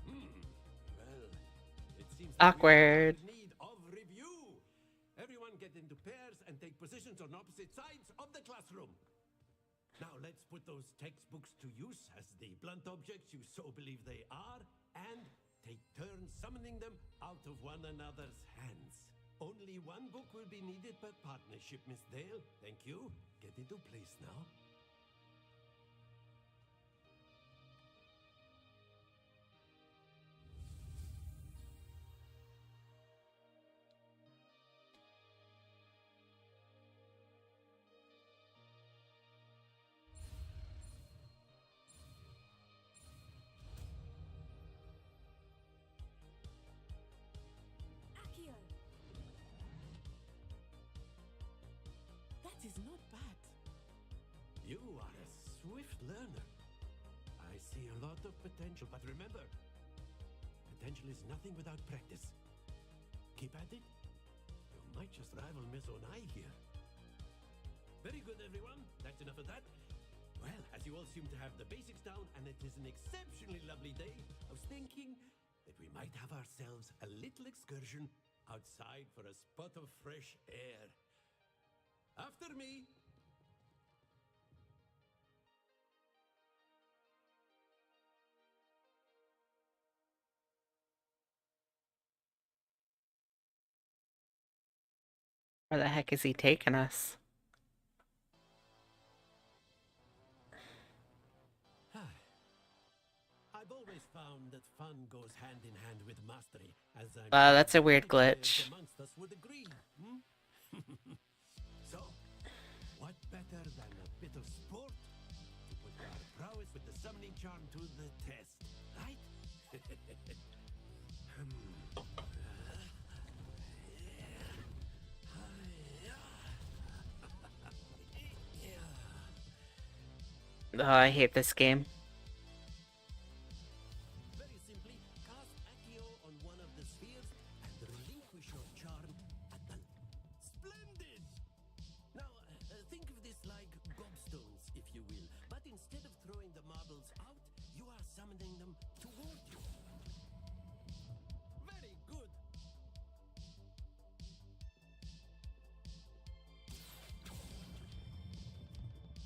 Well, it seems that
Awkward.
we are in need of review. Everyone get into pairs and take positions on opposite sides of the classroom. Now let's put those textbooks to use as the blunt objects you so believe they are, and take turns summoning them out of one another's hands. Only one book will be needed per partnership, Miss Dale. Thank you. Get into place now.
Accio!
That is not bad.
You are a swift learner. I see a lot of potential, but remember, potential is nothing without practice. Keep at it. You might just rival Miss Onai here. Very good, everyone. That's enough of that. Well, as you all seem to have the basics down, and it is an exceptionally lovely day, I was thinking that we might have ourselves a little excursion outside for a spot of fresh air. After me.
Where the heck is he taking us?
I've always found that fun goes hand in hand with mastery, as I'm
Wow, that's a
sure
weird
many players
glitch.
amongst us would agree. So, what better than a bit of sport to put our prowess with the summoning charm to the test, right?
Oh, I hate this game.
Very simply, cast Accio on one of the spheres and relinquish your charm at the... Splendid! Now, think of this like gobstones, if you will. But instead of throwing the marbles out, you are summoning them toward you. Very good!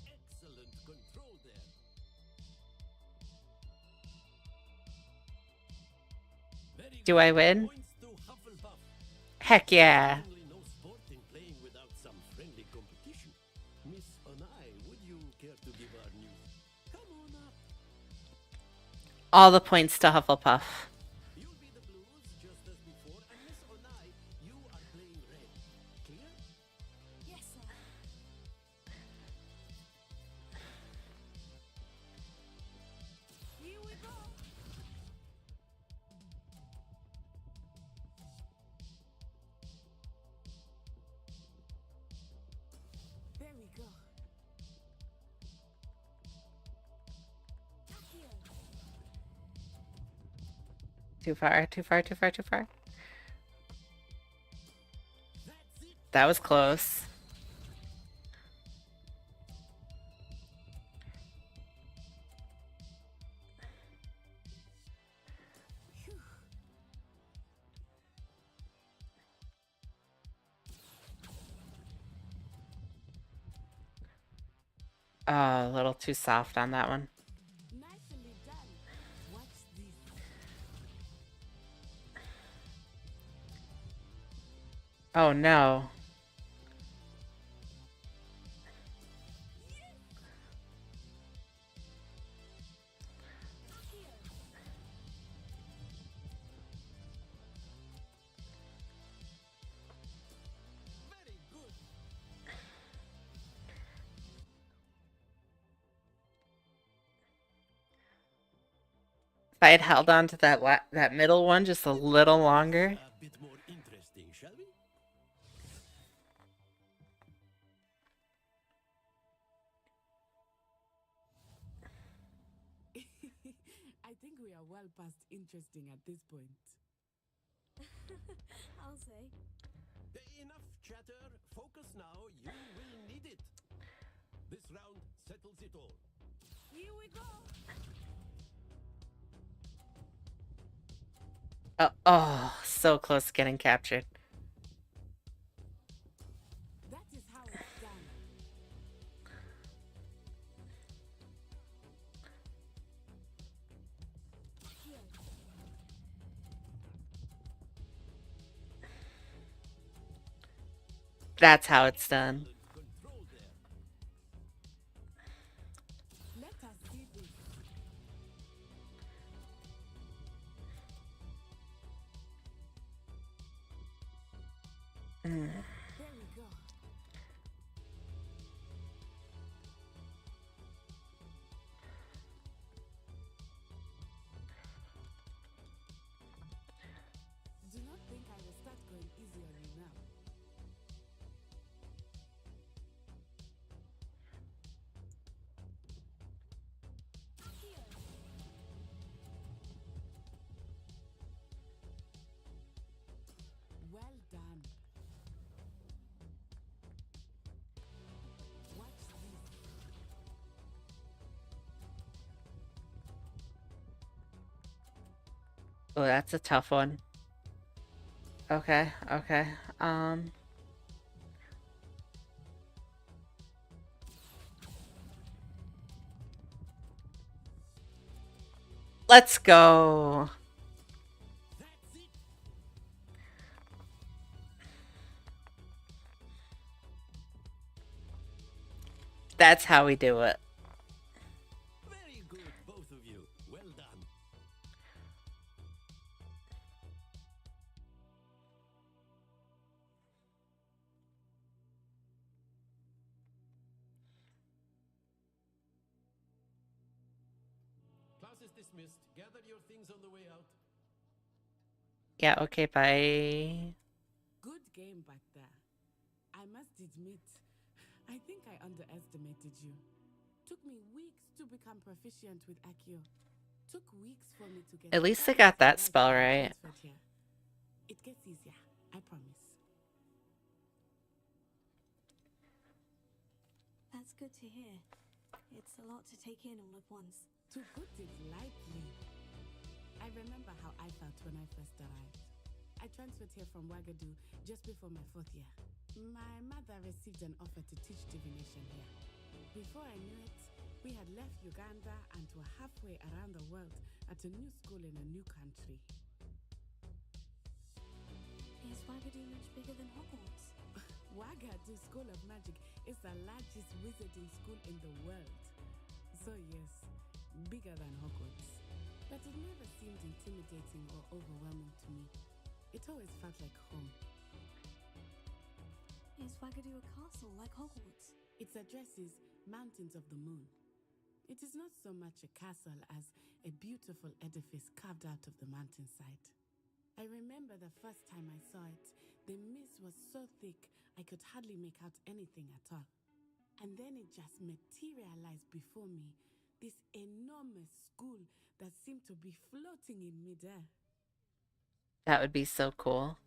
Excellent control there. Very
Do
good.
I win?
Points to Hufflepuff.
Heck yeah.
Certainly no sport in playing without some friendly competition. Miss Onai, would you care to give our news? Come on up.
All the points to Hufflepuff.
You'll be the blues just as before, and Miss Onai, you are playing red. Clear?
Yes, sir. Here we go.
There we go.
Accio!
Too far, too far, too far, too far. That was close. Oh, a little too soft on that one.
Nicely done. Watch this.
Oh no. I had held on to that middle one just a little longer.
A bit more interesting, shall we?
I think we are well past interesting at this point.
I'll say.
Enough chatter. Focus now. You will need it. This round settles it all.
Here we go.
Oh, so close to getting captured.
That is how it's done.
That's how it's done.
Let us see this. There we go. Do not think I will start going easy on you now. Well done. Watch this.
Oh, that's a tough one. Okay, okay. Let's go. That's how we do it.
Very good, both of you. Well done. Class is dismissed. Gather your things on the way out.
Yeah, okay, bye.
Good game back there. I must admit, I think I underestimated you. Took me weeks to become proficient with Accio. Took weeks for me to get.
At least I got that spell right.
It gets easier, I promise.
That's good to hear. It's a lot to take in all at once.
To put it lightly, I remember how I felt when I first arrived. I transferred here from Wagadu just before my 4th year. My mother received an offer to teach divination here. Before I knew it, we had left Uganda and were halfway around the world at a new school in a new country.
Is Wagadu much bigger than Hogwarts?
Wagadu School of Magic is the largest wizarding school in the world. So yes, bigger than Hogwarts. But it never seemed intimidating or overwhelming to me. It always felt like home.
Is Wagadu a castle like Hogwarts?
Its address is Mountains of the Moon. It is not so much a castle as a beautiful edifice carved out of the mountainside. I remember the first time I saw it, the mist was so thick I could hardly make out anything at all. And then it just materialized before me, this enormous school that seemed to be floating in midair.
That would be so cool.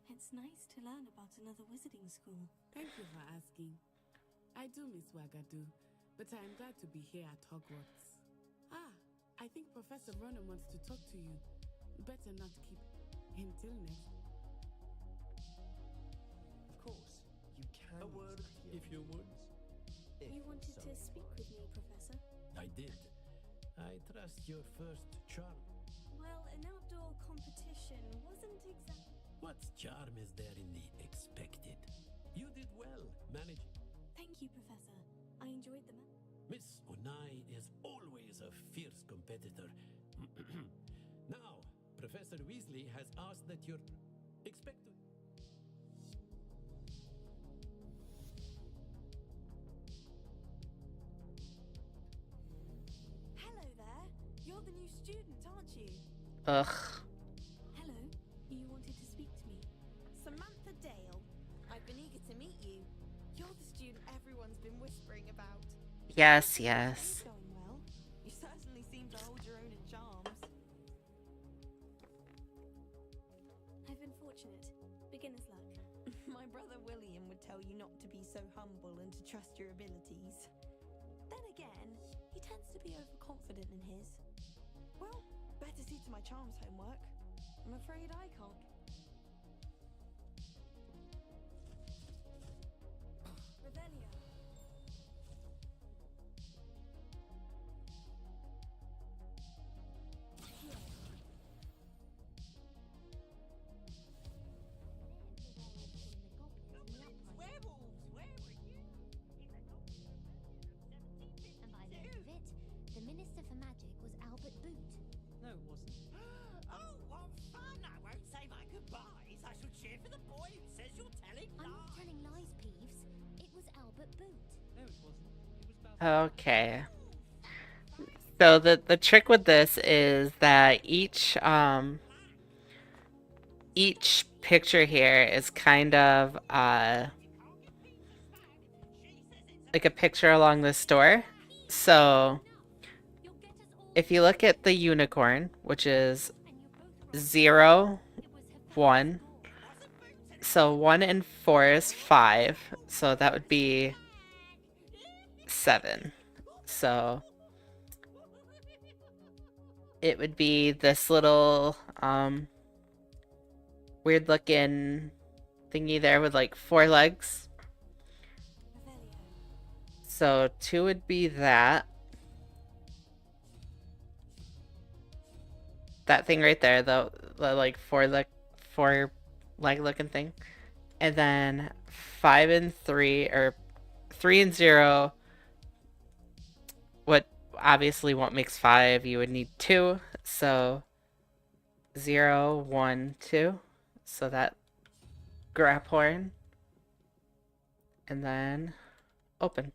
It's nice to learn about another wizarding school.
Thank you for asking. I do miss Wagadu, but I am glad to be here at Hogwarts. I think Professor Ronan wants to talk to you. Better not keep him till next.
Of course, you can.
A word, if you would.
You wanted to speak with me, Professor?
I did. I trust your first charm.
Well, an outdoor competition wasn't exactly...
What charm is there in the expected? You did well, managing.
Thank you, Professor. I enjoyed the match.
Miss Onai is always a fierce competitor. Now, Professor Weasley has asked that you're expected.
Hello there. You're the new student. you.
Ugh.
Hello, you wanted to speak to me.
Samantha Dale. I've been eager to meet you. You're the student everyone's been whispering about.
Yes,
It's
yes.
going well. You certainly seem to hold your own in charms.
I've been fortunate. Beginner's luck.
My brother William would tell you not to be so humble and to trust your abilities. Then again, he tends to be overconfident in his. Well, better see to my charms homework. I'm afraid I can't. Revelio.
Werewolves, where were you? And by the end of it, the Minister for Magic was Albert Boot.
No, it wasn't.
Oh, what fun! I won't say my goodbyes. I shall cheer for the boy who says you're telling
I'm not
lies.
telling lies, Peeves. It was Albert Boot.
No, it wasn't. It was about...
Okay. So the trick with this is that each picture here is kind of like a picture along the store. So if you look at the unicorn, which is 0, 1, so 1 and 4 is 5, so that would be 7. So it would be this little weird looking thingy there with like 4 legs. So 2 would be that. That thing right there, the like 4 leg looking thing. And then 5 and 3, or 3 and 0, what obviously what makes 5, you would need 2. So 0, 1, 2. So that grab horn. And then open.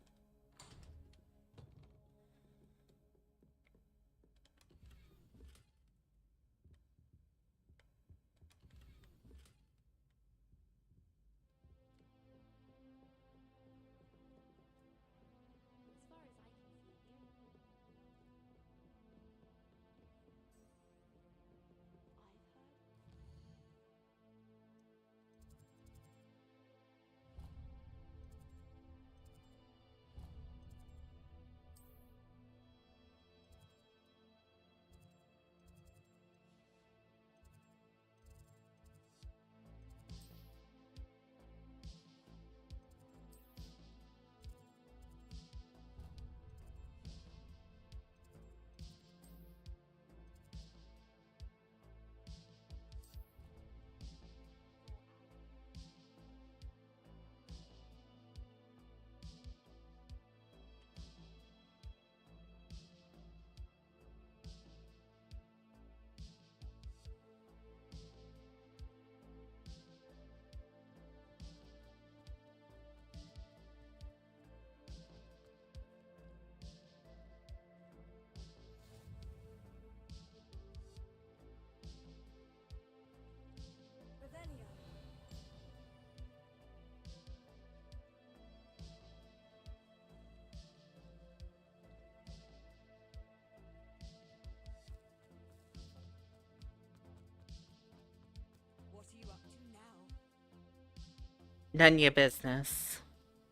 None of your business.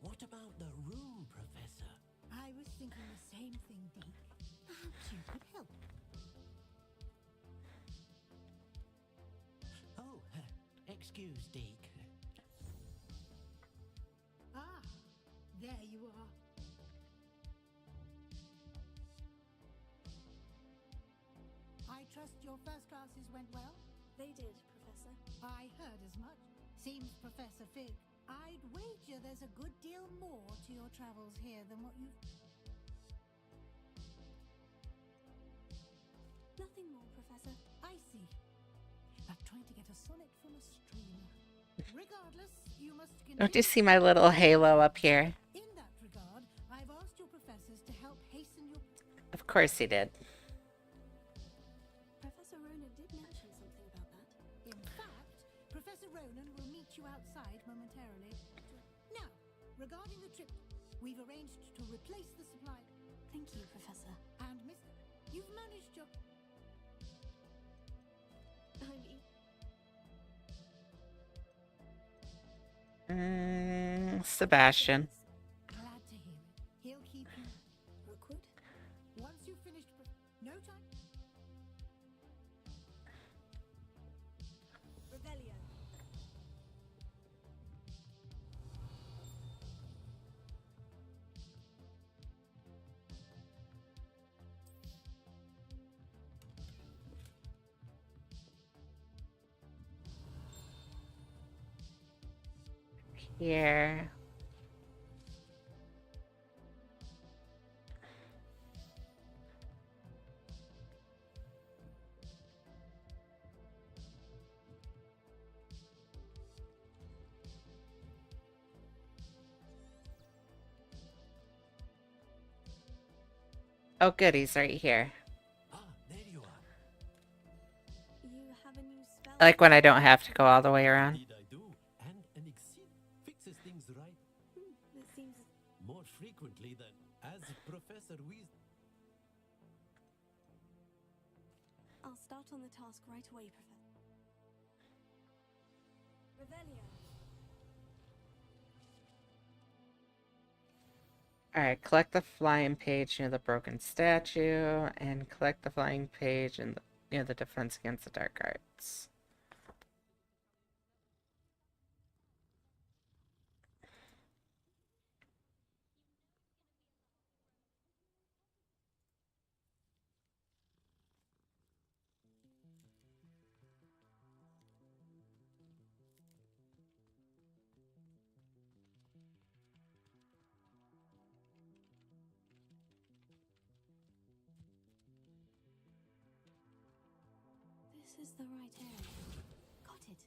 What about the room, Professor?
I was thinking the same thing, Deke. Perhaps you could help.
Oh, excuse, Deke.
Ah, there you are. I trust your first classes went well?
They did, Professor.
I heard as much. Seems Professor Fig. I'd wager there's a good deal more to your travels here than what you've...
Nothing more, Professor.
I see. Like trying to get a sonnet from a stream. Regardless, you must continue...
Don't you see my little halo up here?
In that regard, I've asked your professors to help hasten your...
Of course he did.
Professor
arranged to replace the supply.
Thank you, Professor.
And Mr. You've managed your...
Sebastian.
Glad to hear it. He'll keep you... Rookwood? Once you've finished... No time? Revelio.
Here. Oh, good, he's right here.
There you are.
You have a new spell.
I like when I don't have to go all the way around.
Indeed I do. And an exceed fixes things right
It seems...
more frequently than as Professor Weasley.
I'll start on the task right away, Professor. Revelio.
Alright, collect the flying page near the broken statue, and collect the flying page near the defense against the dark arts.
This is the right area. Got it.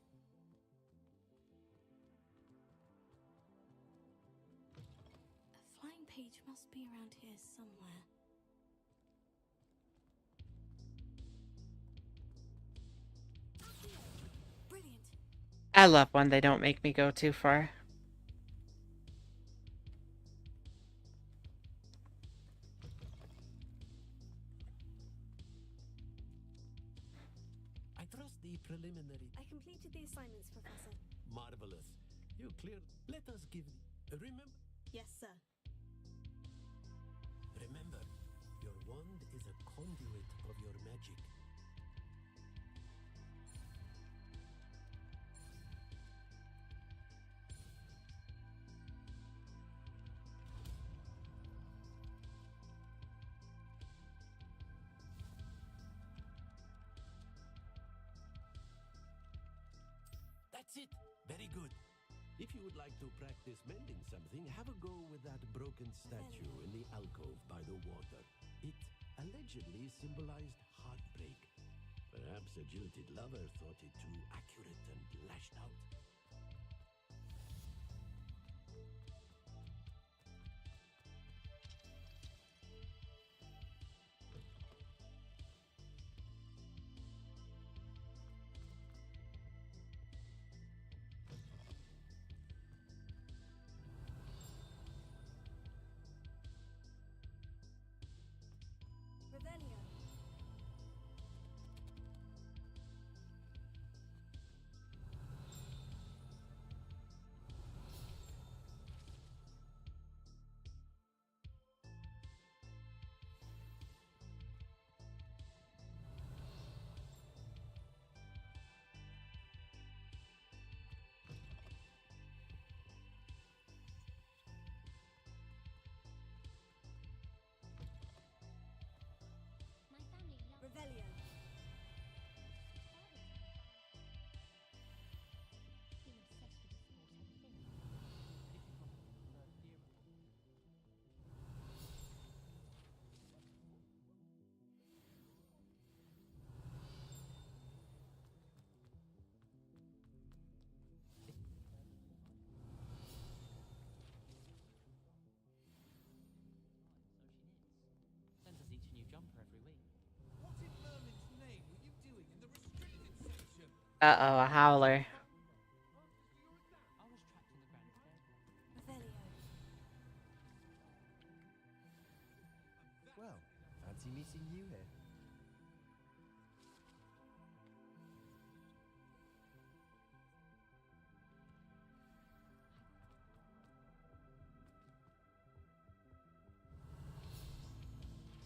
A flying page must be around here somewhere. Brilliant.
I love when they don't make me go too far.
I trust the preliminary.
I completed the assignments, Professor.
Marvelous. You cleared. Let us give. Remember.
Yes, sir.
Remember, your wand is a conduit of your magic. That's it. Very good. If you would like to practice mending something, have a go with that broken statue in the alcove by the water. It allegedly symbolized heartbreak. Perhaps a jilted lover thought it too accurate and lashed out.
Revelio. Revelio.
Sends us each a new jumper every week.
What in Merlin's name were you doing in the restricted section?
Uh-oh, a howler.
I was trapped in the Grand Staircase.
Revelio.
Fancy meeting you here.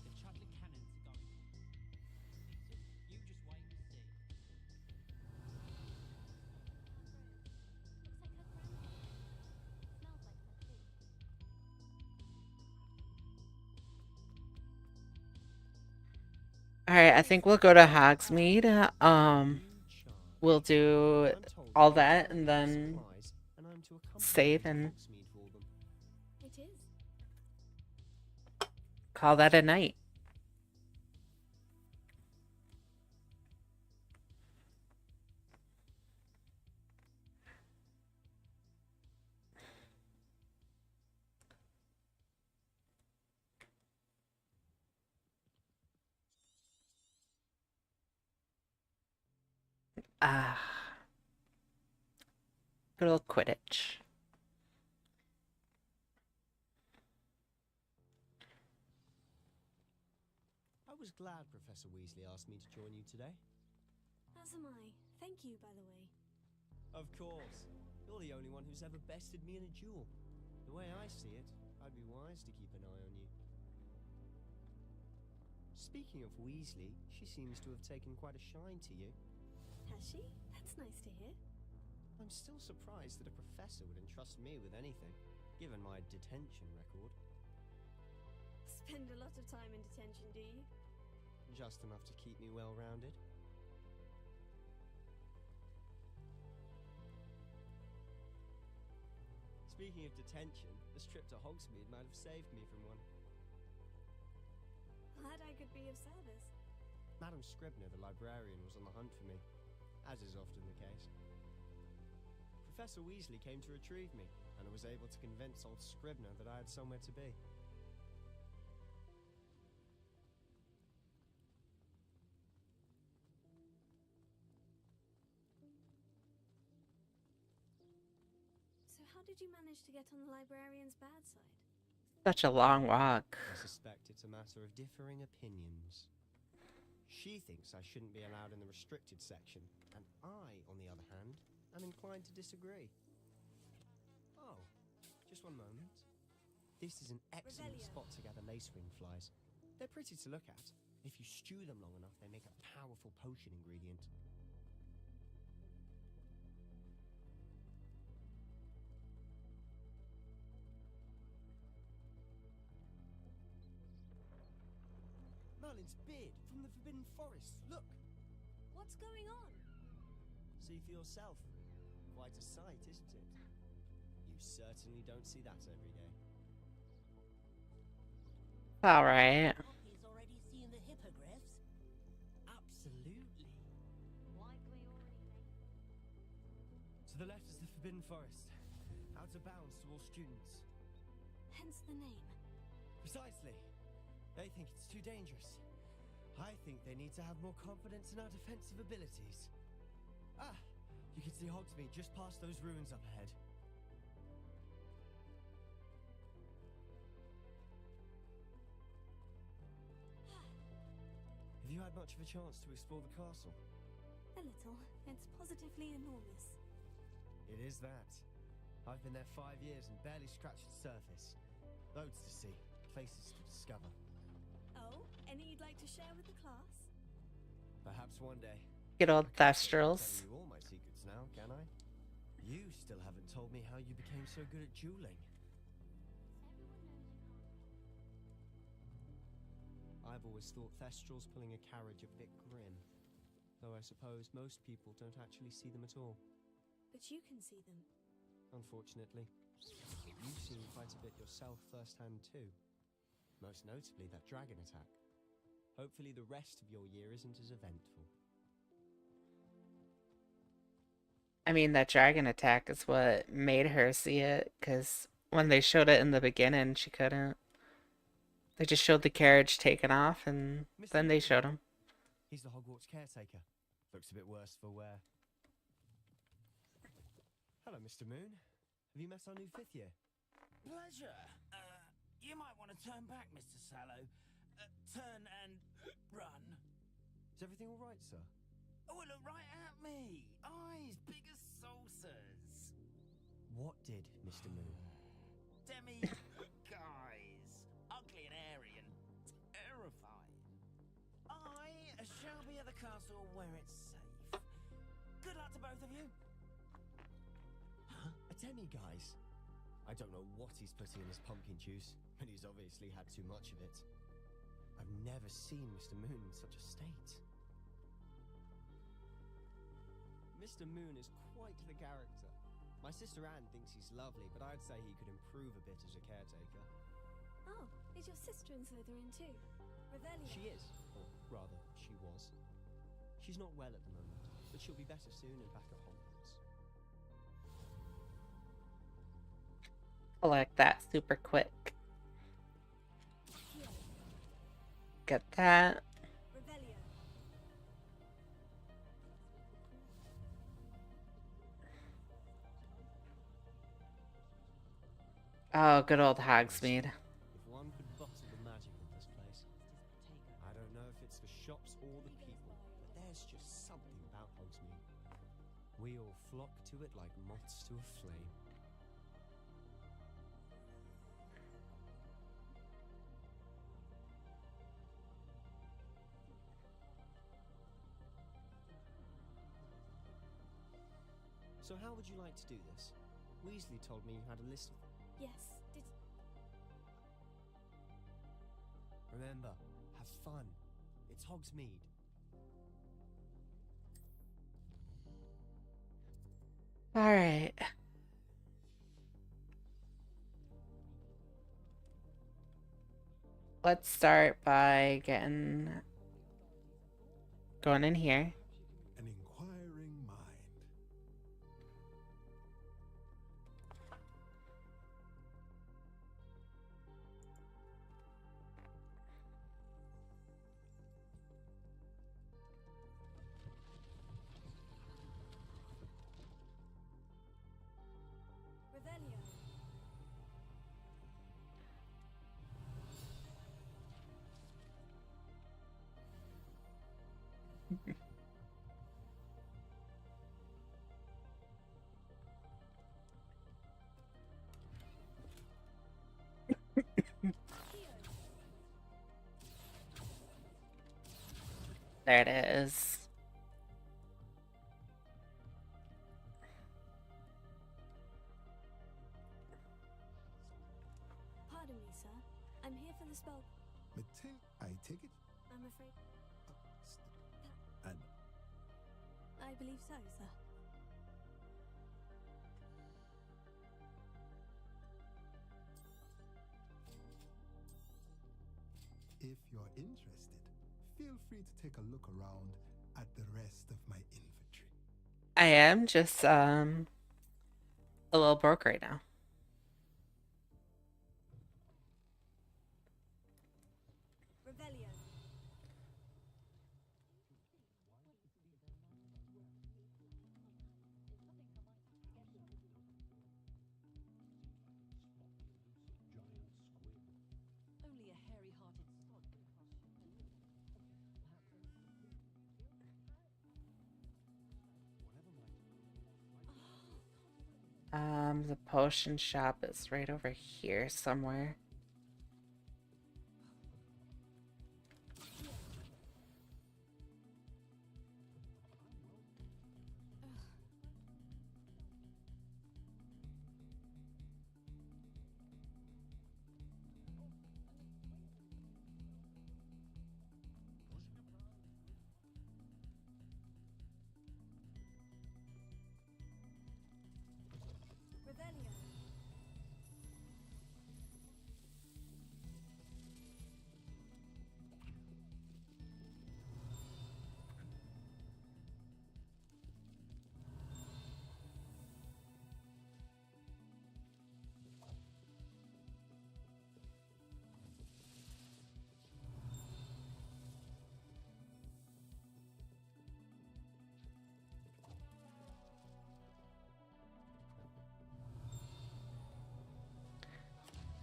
The chocolate cannons are going. You just wait and see.
All right, I think we'll go to Hogsmeade. We'll do all that and then save and
It is.
call that a night. Ah, good old Quidditch.
I was glad Professor Weasley asked me to join you today.
As am I. Thank you, by the way.
Of course. You're the only one who's ever bested me in a duel. The way I see it, I'd be wise to keep an eye on you. Speaking of Weasley, she seems to have taken quite a shine to you.
Has she? That's nice to hear.
I'm still surprised that a professor would entrust me with anything, given my detention record.
Spend a lot of time in detention, do you?
Just enough to keep me well-rounded. Speaking of detention, this trip to Hogsmeade might have saved me from one.
Glad I could be of service.
Madam Scribner, the librarian, was on the hunt for me, as is often the case. Professor Weasley came to retrieve me, and I was able to convince old Scribner that I had somewhere to be.
So how did you manage to get on the librarian's bad side?
Such a long walk.
I suspect it's a matter of differing opinions. She thinks I shouldn't be allowed in the restricted section, and I, on the other hand, am inclined to disagree. Oh, just one moment. This is an excellent spot to gather lacewing flies. They're pretty to look at. If you stew them long enough, they make a powerful potion ingredient. Merlin's beard from the Forbidden Forest. Look!
What's going on?
See for yourself. Quite a sight, isn't it? You certainly don't see that every day.
All right.
He's already seen the hippogriffs.
Absolutely.
Why do we already make?
To the left is the Forbidden Forest. Out of bounds to all students.
Hence the name.
Precisely. They think it's too dangerous. I think they need to have more confidence in our defensive abilities. Ah, you can see Hogsmeade just past those ruins up ahead. Have you had much of a chance to explore the castle?
A little. It's positively enormous.
It is that. I've been there 5 years and barely scratched the surface. Loads to see, places to discover.
Oh, any you'd like to share with the class?
Perhaps one day.
Good old
I can't
Thestrals.
tell you all my secrets now, can I? You still haven't told me how you became so good at dueling. I've always thought Thestrals pulling a carriage a bit grim. Though I suppose most people don't actually see them at all.
But you can see them.
Unfortunately. You've seen quite a bit yourself firsthand too. Most notably that dragon attack. Hopefully the rest of your year isn't as eventful.
I mean, that dragon attack is what made her see it, because when they showed it in the beginning, she couldn't. They just showed the carriage taken off, and then they showed him.
He's the Hogwarts caretaker. Looks a bit worse for wear. Hello, Mr. Moon. Have you met our new 5th year?
Pleasure. You might want to turn back, Mr. Sallow. turn and run.
Is everything all right, sir?
Oh, look right at me. Eyes big as saucers.
What did, Mr. Moon?
Demi guys. Ugly and hairy and terrified. I shall be at the castle where it's safe. Good luck to both of you.
Huh? A demi-guise? I don't know what he's putting in his pumpkin juice, but he's obviously had too much of it. I've never seen Mr. Moon in such a state. Mr. Moon is quite the character. My sister Anne thinks he's lovely, but I'd say he could improve a bit as a caretaker.
Oh, is your sister in Slytherin too? Revelio.
She is, or rather, she was. She's not well at the moment, but she'll be better soon and back at Hogwarts.
Collect that super quick. Get that.
Revelio.
Oh, good old Hogsmeade.
If one could bottle the magic in this place. I don't know if it's the shops or the people, but there's just something about Hogsmeade. We all flock to it like moths to a flame. So how would you like to do this? Weasley told me you had a list of...
Yes, did...
Remember, have fun. It's Hogsmeade.
All right. Let's start by going in here.
An inquiring mind.
Revelio.
There it is.
Pardon me, sir. I'm here for the spell.
I take it?
I'm afraid.
And
I believe so, sir.
if you're interested, feel free to take a look around at the rest of my inventory.
I am just a little broke right now.
Revelio.
Only a hairy-hearted sod could
The potion shop is right over here somewhere.
Revelio.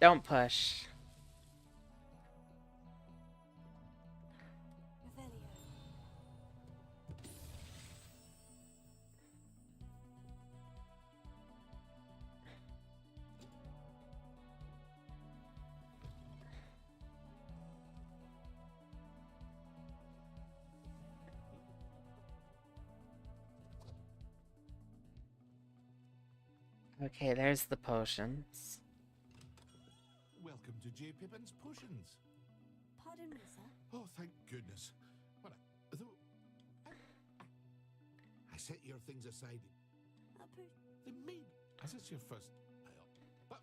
Don't push. Okay, there's the potions.
Welcome to J. Pippin's Potions.
Pardon me, sir.
Oh, thank goodness. What a... Though... I set your things aside. They made... Is this your first... But...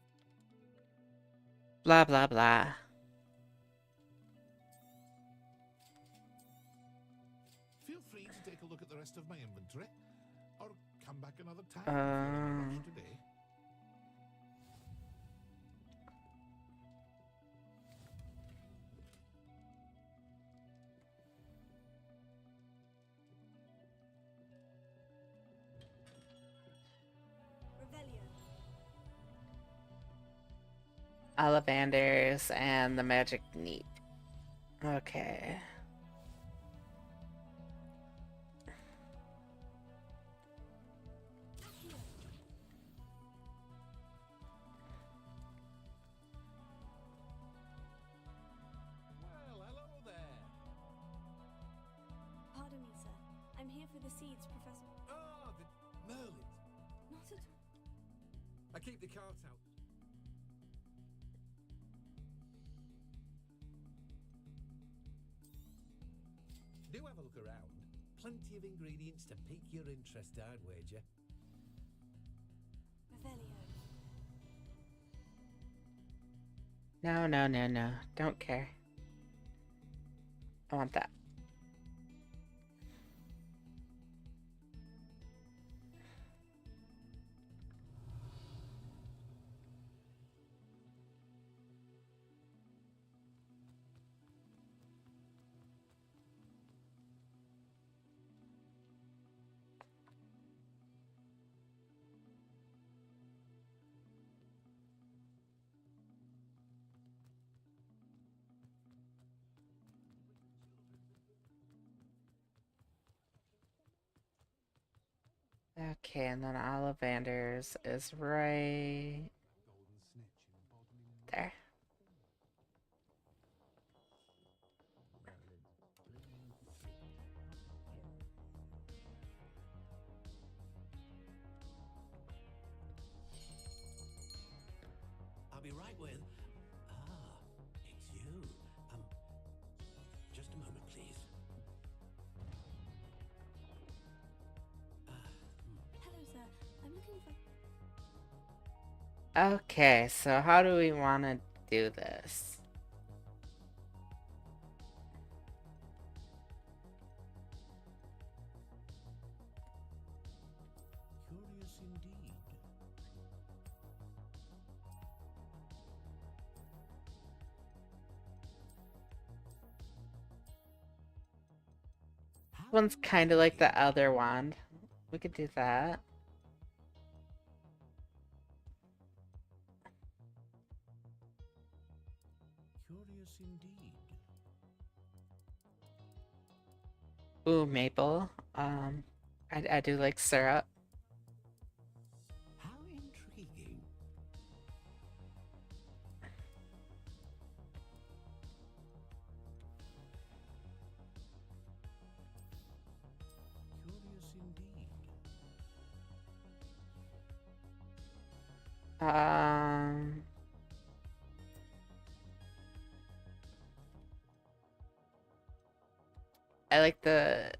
Blah, blah, blah.
Feel free to take a look at the rest of my inventory. Or come back another time if you're in a rush today.
Ollivanders and the magic neat. Okay.
Well, hello there.
Pardon me, sir. I'm here for the seeds, Professor.
Ah, the Merlins.
Not at all.
I keep the carts out. Do have a look around. Plenty of ingredients to pique your interest, I'd wager.
Revelio.
No, no, no, no. Don't care. I want that. Okay, and then Ollivanders is right there.
I'll be right with... Ah, it's you. Just a moment, please.
Hello, sir. I'm looking for...
Okay, so how do we want to do this?
Curious indeed.
One's kind of like the other wand. We could do that.
Curious indeed.
Ooh, maple. I do like syrup.
How intriguing. Curious indeed.
I like the...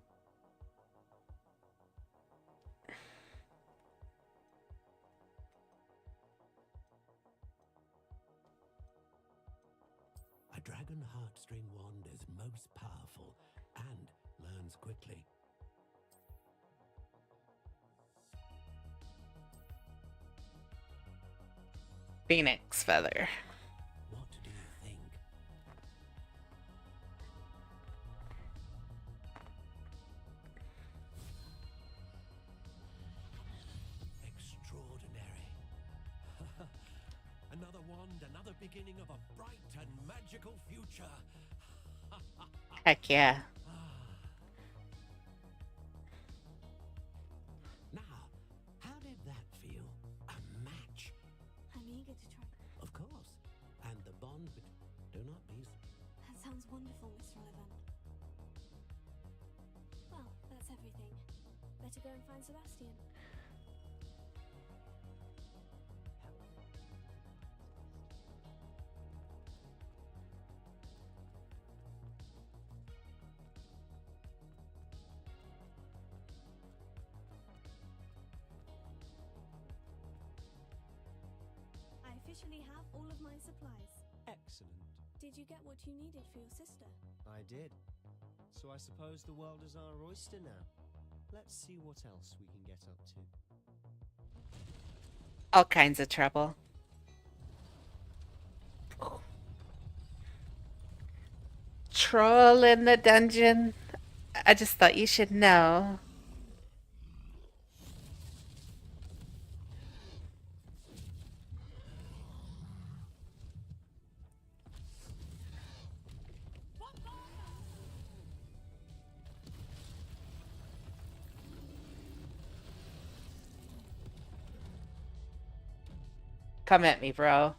A dragon heartstring wand is most powerful and learns quickly.
Phoenix feather.
What do you think? Extraordinary. Another wand, another beginning of a bright and magical future.
Heck yeah.
Now, how did that feel? A match?
I'm eager to try.
Of course. And the bond do not be...
That sounds wonderful, Mr. Oliver. Well, that's everything. Better go and find Sebastian. officially have all of my supplies.
Excellent.
Did you get what you needed for your sister?
I did. So I suppose the world is our oyster now. Let's see what else we can get up to.
All kinds of trouble. Troll in the dungeon. I just thought you should know. Come at me, bro.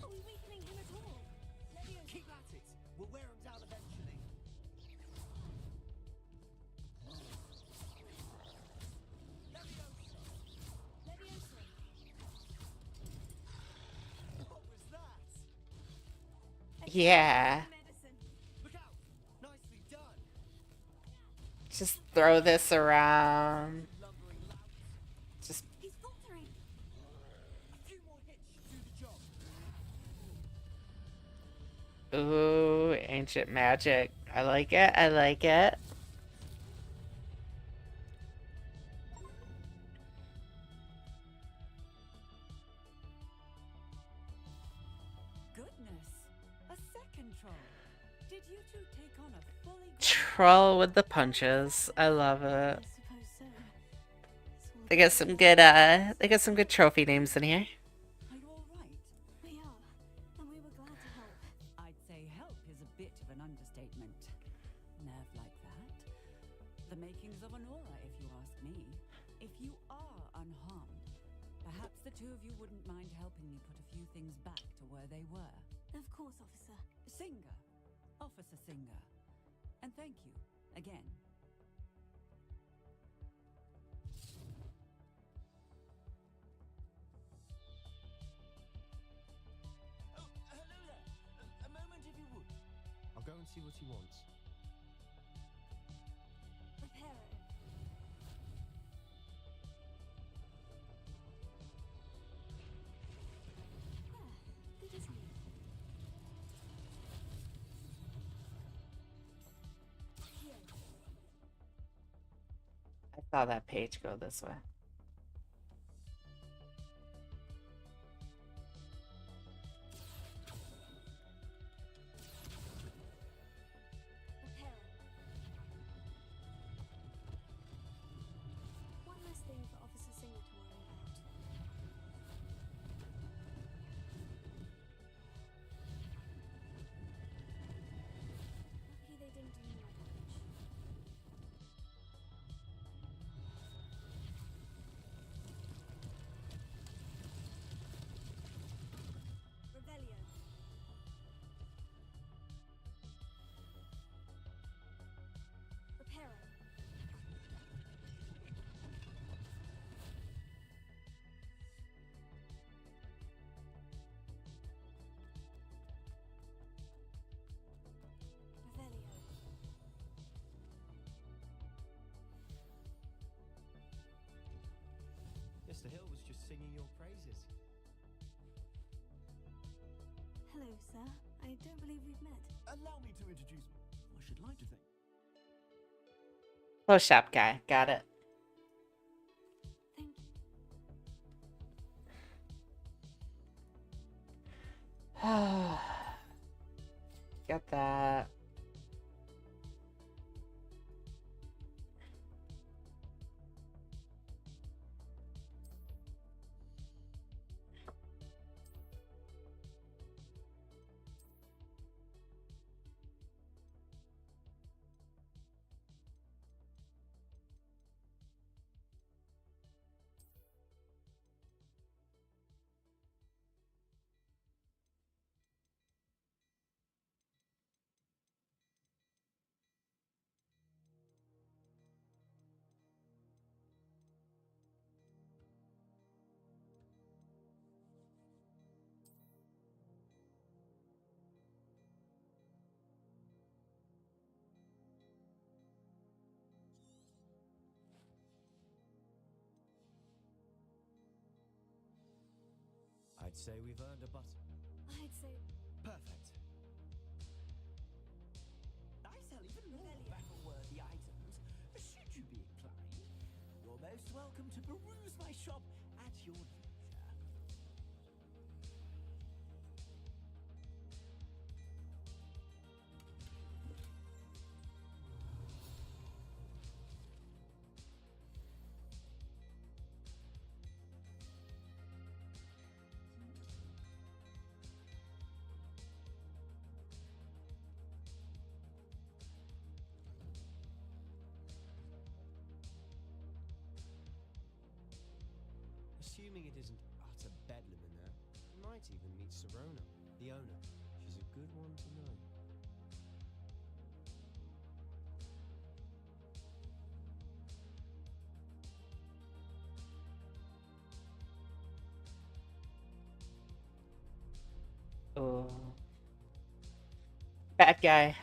Are we weakening him at all?
Keep at it. We'll wear him down eventually. What was that?
Yeah.
Look out! Nicely done.
Just throw this around. Just
He's faltering.
A few more hits should do the job.
ooh, ancient magic. I like it. I like it.
Goodness, a second troll. Did you two take on a fully
Troll with the punches. I love it.
Suppose so.
They got some good trophy names in here.
Are you all right?
We are, and we were glad to help.
I'd say help is a bit of an understatement. Nerve like that. The makings of an aura, if you ask me. If you are unharmed, perhaps the two of you wouldn't mind helping me put a few things back to where they were.
Of course, officer.
Singer. Officer Singer. And thank you, again.
Oh, hello there. A moment if you would.
I'll go and see what he wants.
Reparo. Good as new. Here.
I saw that page go this way.
Reparo. One less thing for Officer Singer to worry about. Lucky they didn't do more damage. Revelio. Reparo. Revelio.
Mr. Hill was just singing your praises.
Hello, sir. I don't believe we've met.
Allow me to introduce me. I should like to think.
Close shop guy. Got it.
Thank you.
Got that.
I'd say we've earned a butter.
I'd say
Perfect.
I sell even more battle-worthy items. Should you be inclined, you're most welcome to peruse my shop at your leisure.
Assuming it isn't utter bedlam in there, you might even meet Serona, the owner. She's a good one to know.
Oh. Bad guy.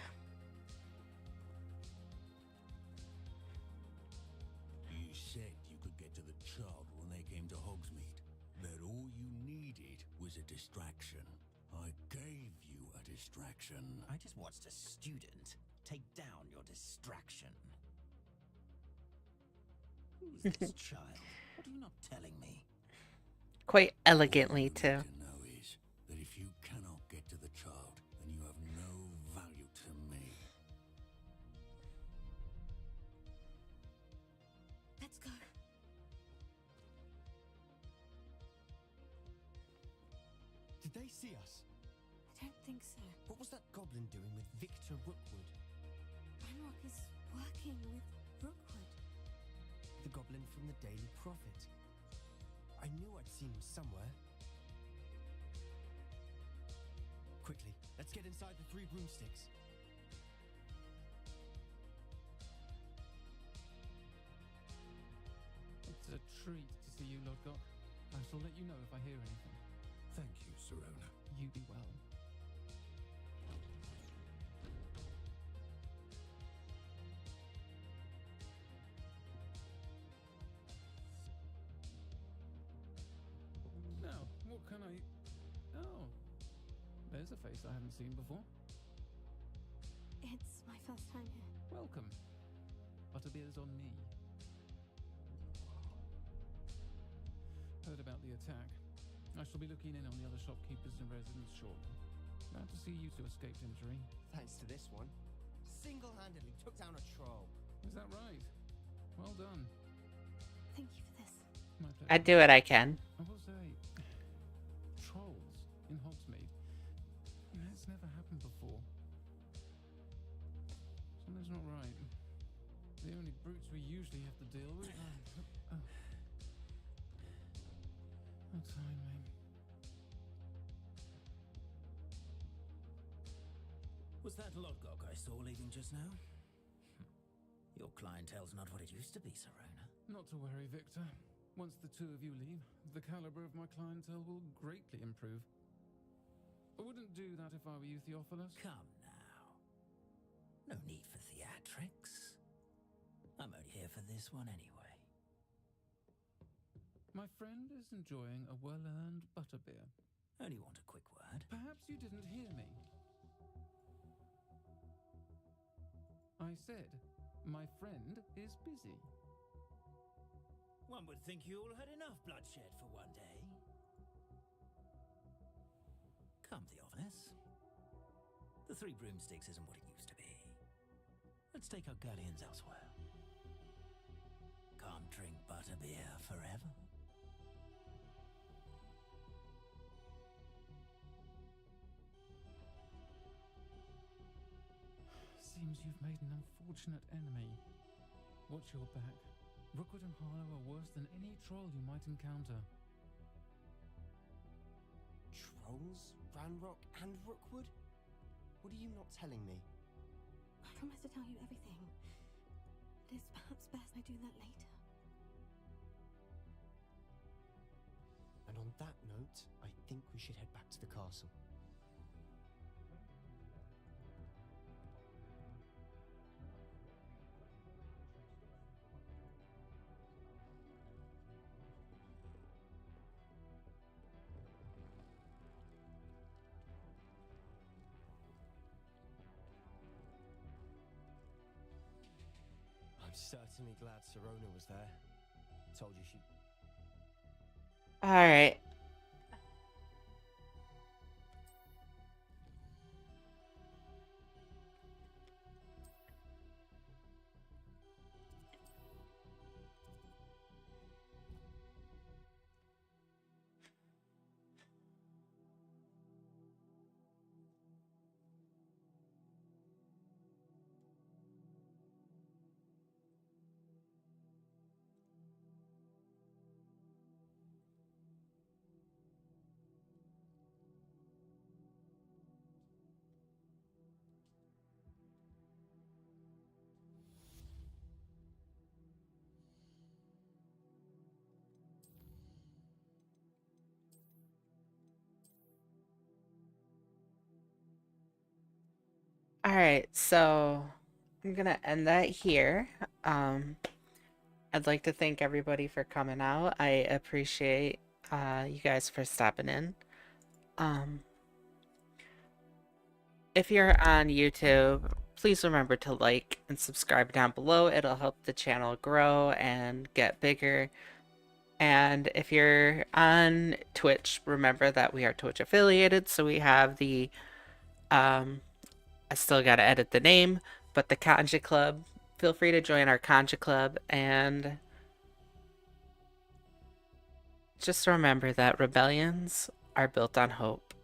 You said you could get to the child when they came to Hogsmeade. That all you needed was a distraction. I gave you a distraction.
I just watched a student take down your distraction. Who's this child? What are you not telling me?
Quite elegantly, too.
To know is that if you cannot get to the child, then you have no value to me.
let's go.
Did they see us?
I don't think so.
What was that goblin doing with Victor Rookwood?
Ranrock is working with Rookwood.
The goblin from the Daily Prophet. I knew I'd seen him somewhere. Quickly, let's get inside the 3 broomsticks.
It's a treat to see you, Lodgok. I shall let you know if I hear anything.
Thank you, Serona.
You be well. Now, what can I... Oh, there's a face I haven't seen before.
It's my first time here.
Welcome. Butterbeer's on me. Heard about the attack. I shall be looking in on the other shopkeepers and residents shortly. Glad to see you two escaped injury.
Thanks to this one. Single-handedly took down a troll.
Is that right? Well done.
Thank you for this.
My pleasure.
I do what I can.
I will say, trolls in Hogsmeade. It's never happened before. Something's not right. The only brutes we usually have to deal with. Oh, timely.
Was that Lodgok I saw leaving just now? Your clientele's not what it used to be, Serona.
Not to worry, Victor. Once the two of you leave, the caliber of my clientele will greatly improve. I wouldn't do that if I were you, Theophilus.
Come now. No need for theatrics. I'm only here for this one anyway.
My friend is enjoying a well-earned butterbeer.
Only want a quick word.
Perhaps you didn't hear me. I said, my friend is busy.
One would think you all had enough bloodshed for one day. Come, Theophilus. The 3 broomsticks isn't what it used to be. Let's take our galleons elsewhere. Can't drink butterbeer forever.
Seems you've made an unfortunate enemy. Watch your back. Rookwood and Harlow are worse than any troll you might encounter.
Trolls? Ranrock and Rookwood? What are you not telling me?
I promise to tell you everything. It is perhaps best I do that later.
And on that note, I think we should head back to the castle. I'm certainly glad Serona was there. Told you she...
All right. All right, so I'm gonna end that here. I'd like to thank everybody for coming out. I appreciate you guys for stopping in. If you're on YouTube, please remember to like and subscribe down below. It'll help the channel grow and get bigger. And if you're on Twitch, remember that we are Twitch affiliated, so we have the I still gotta edit the name, but the Kanji Club. Feel free to join our Kanji Club, and just remember that rebellions are built on hope.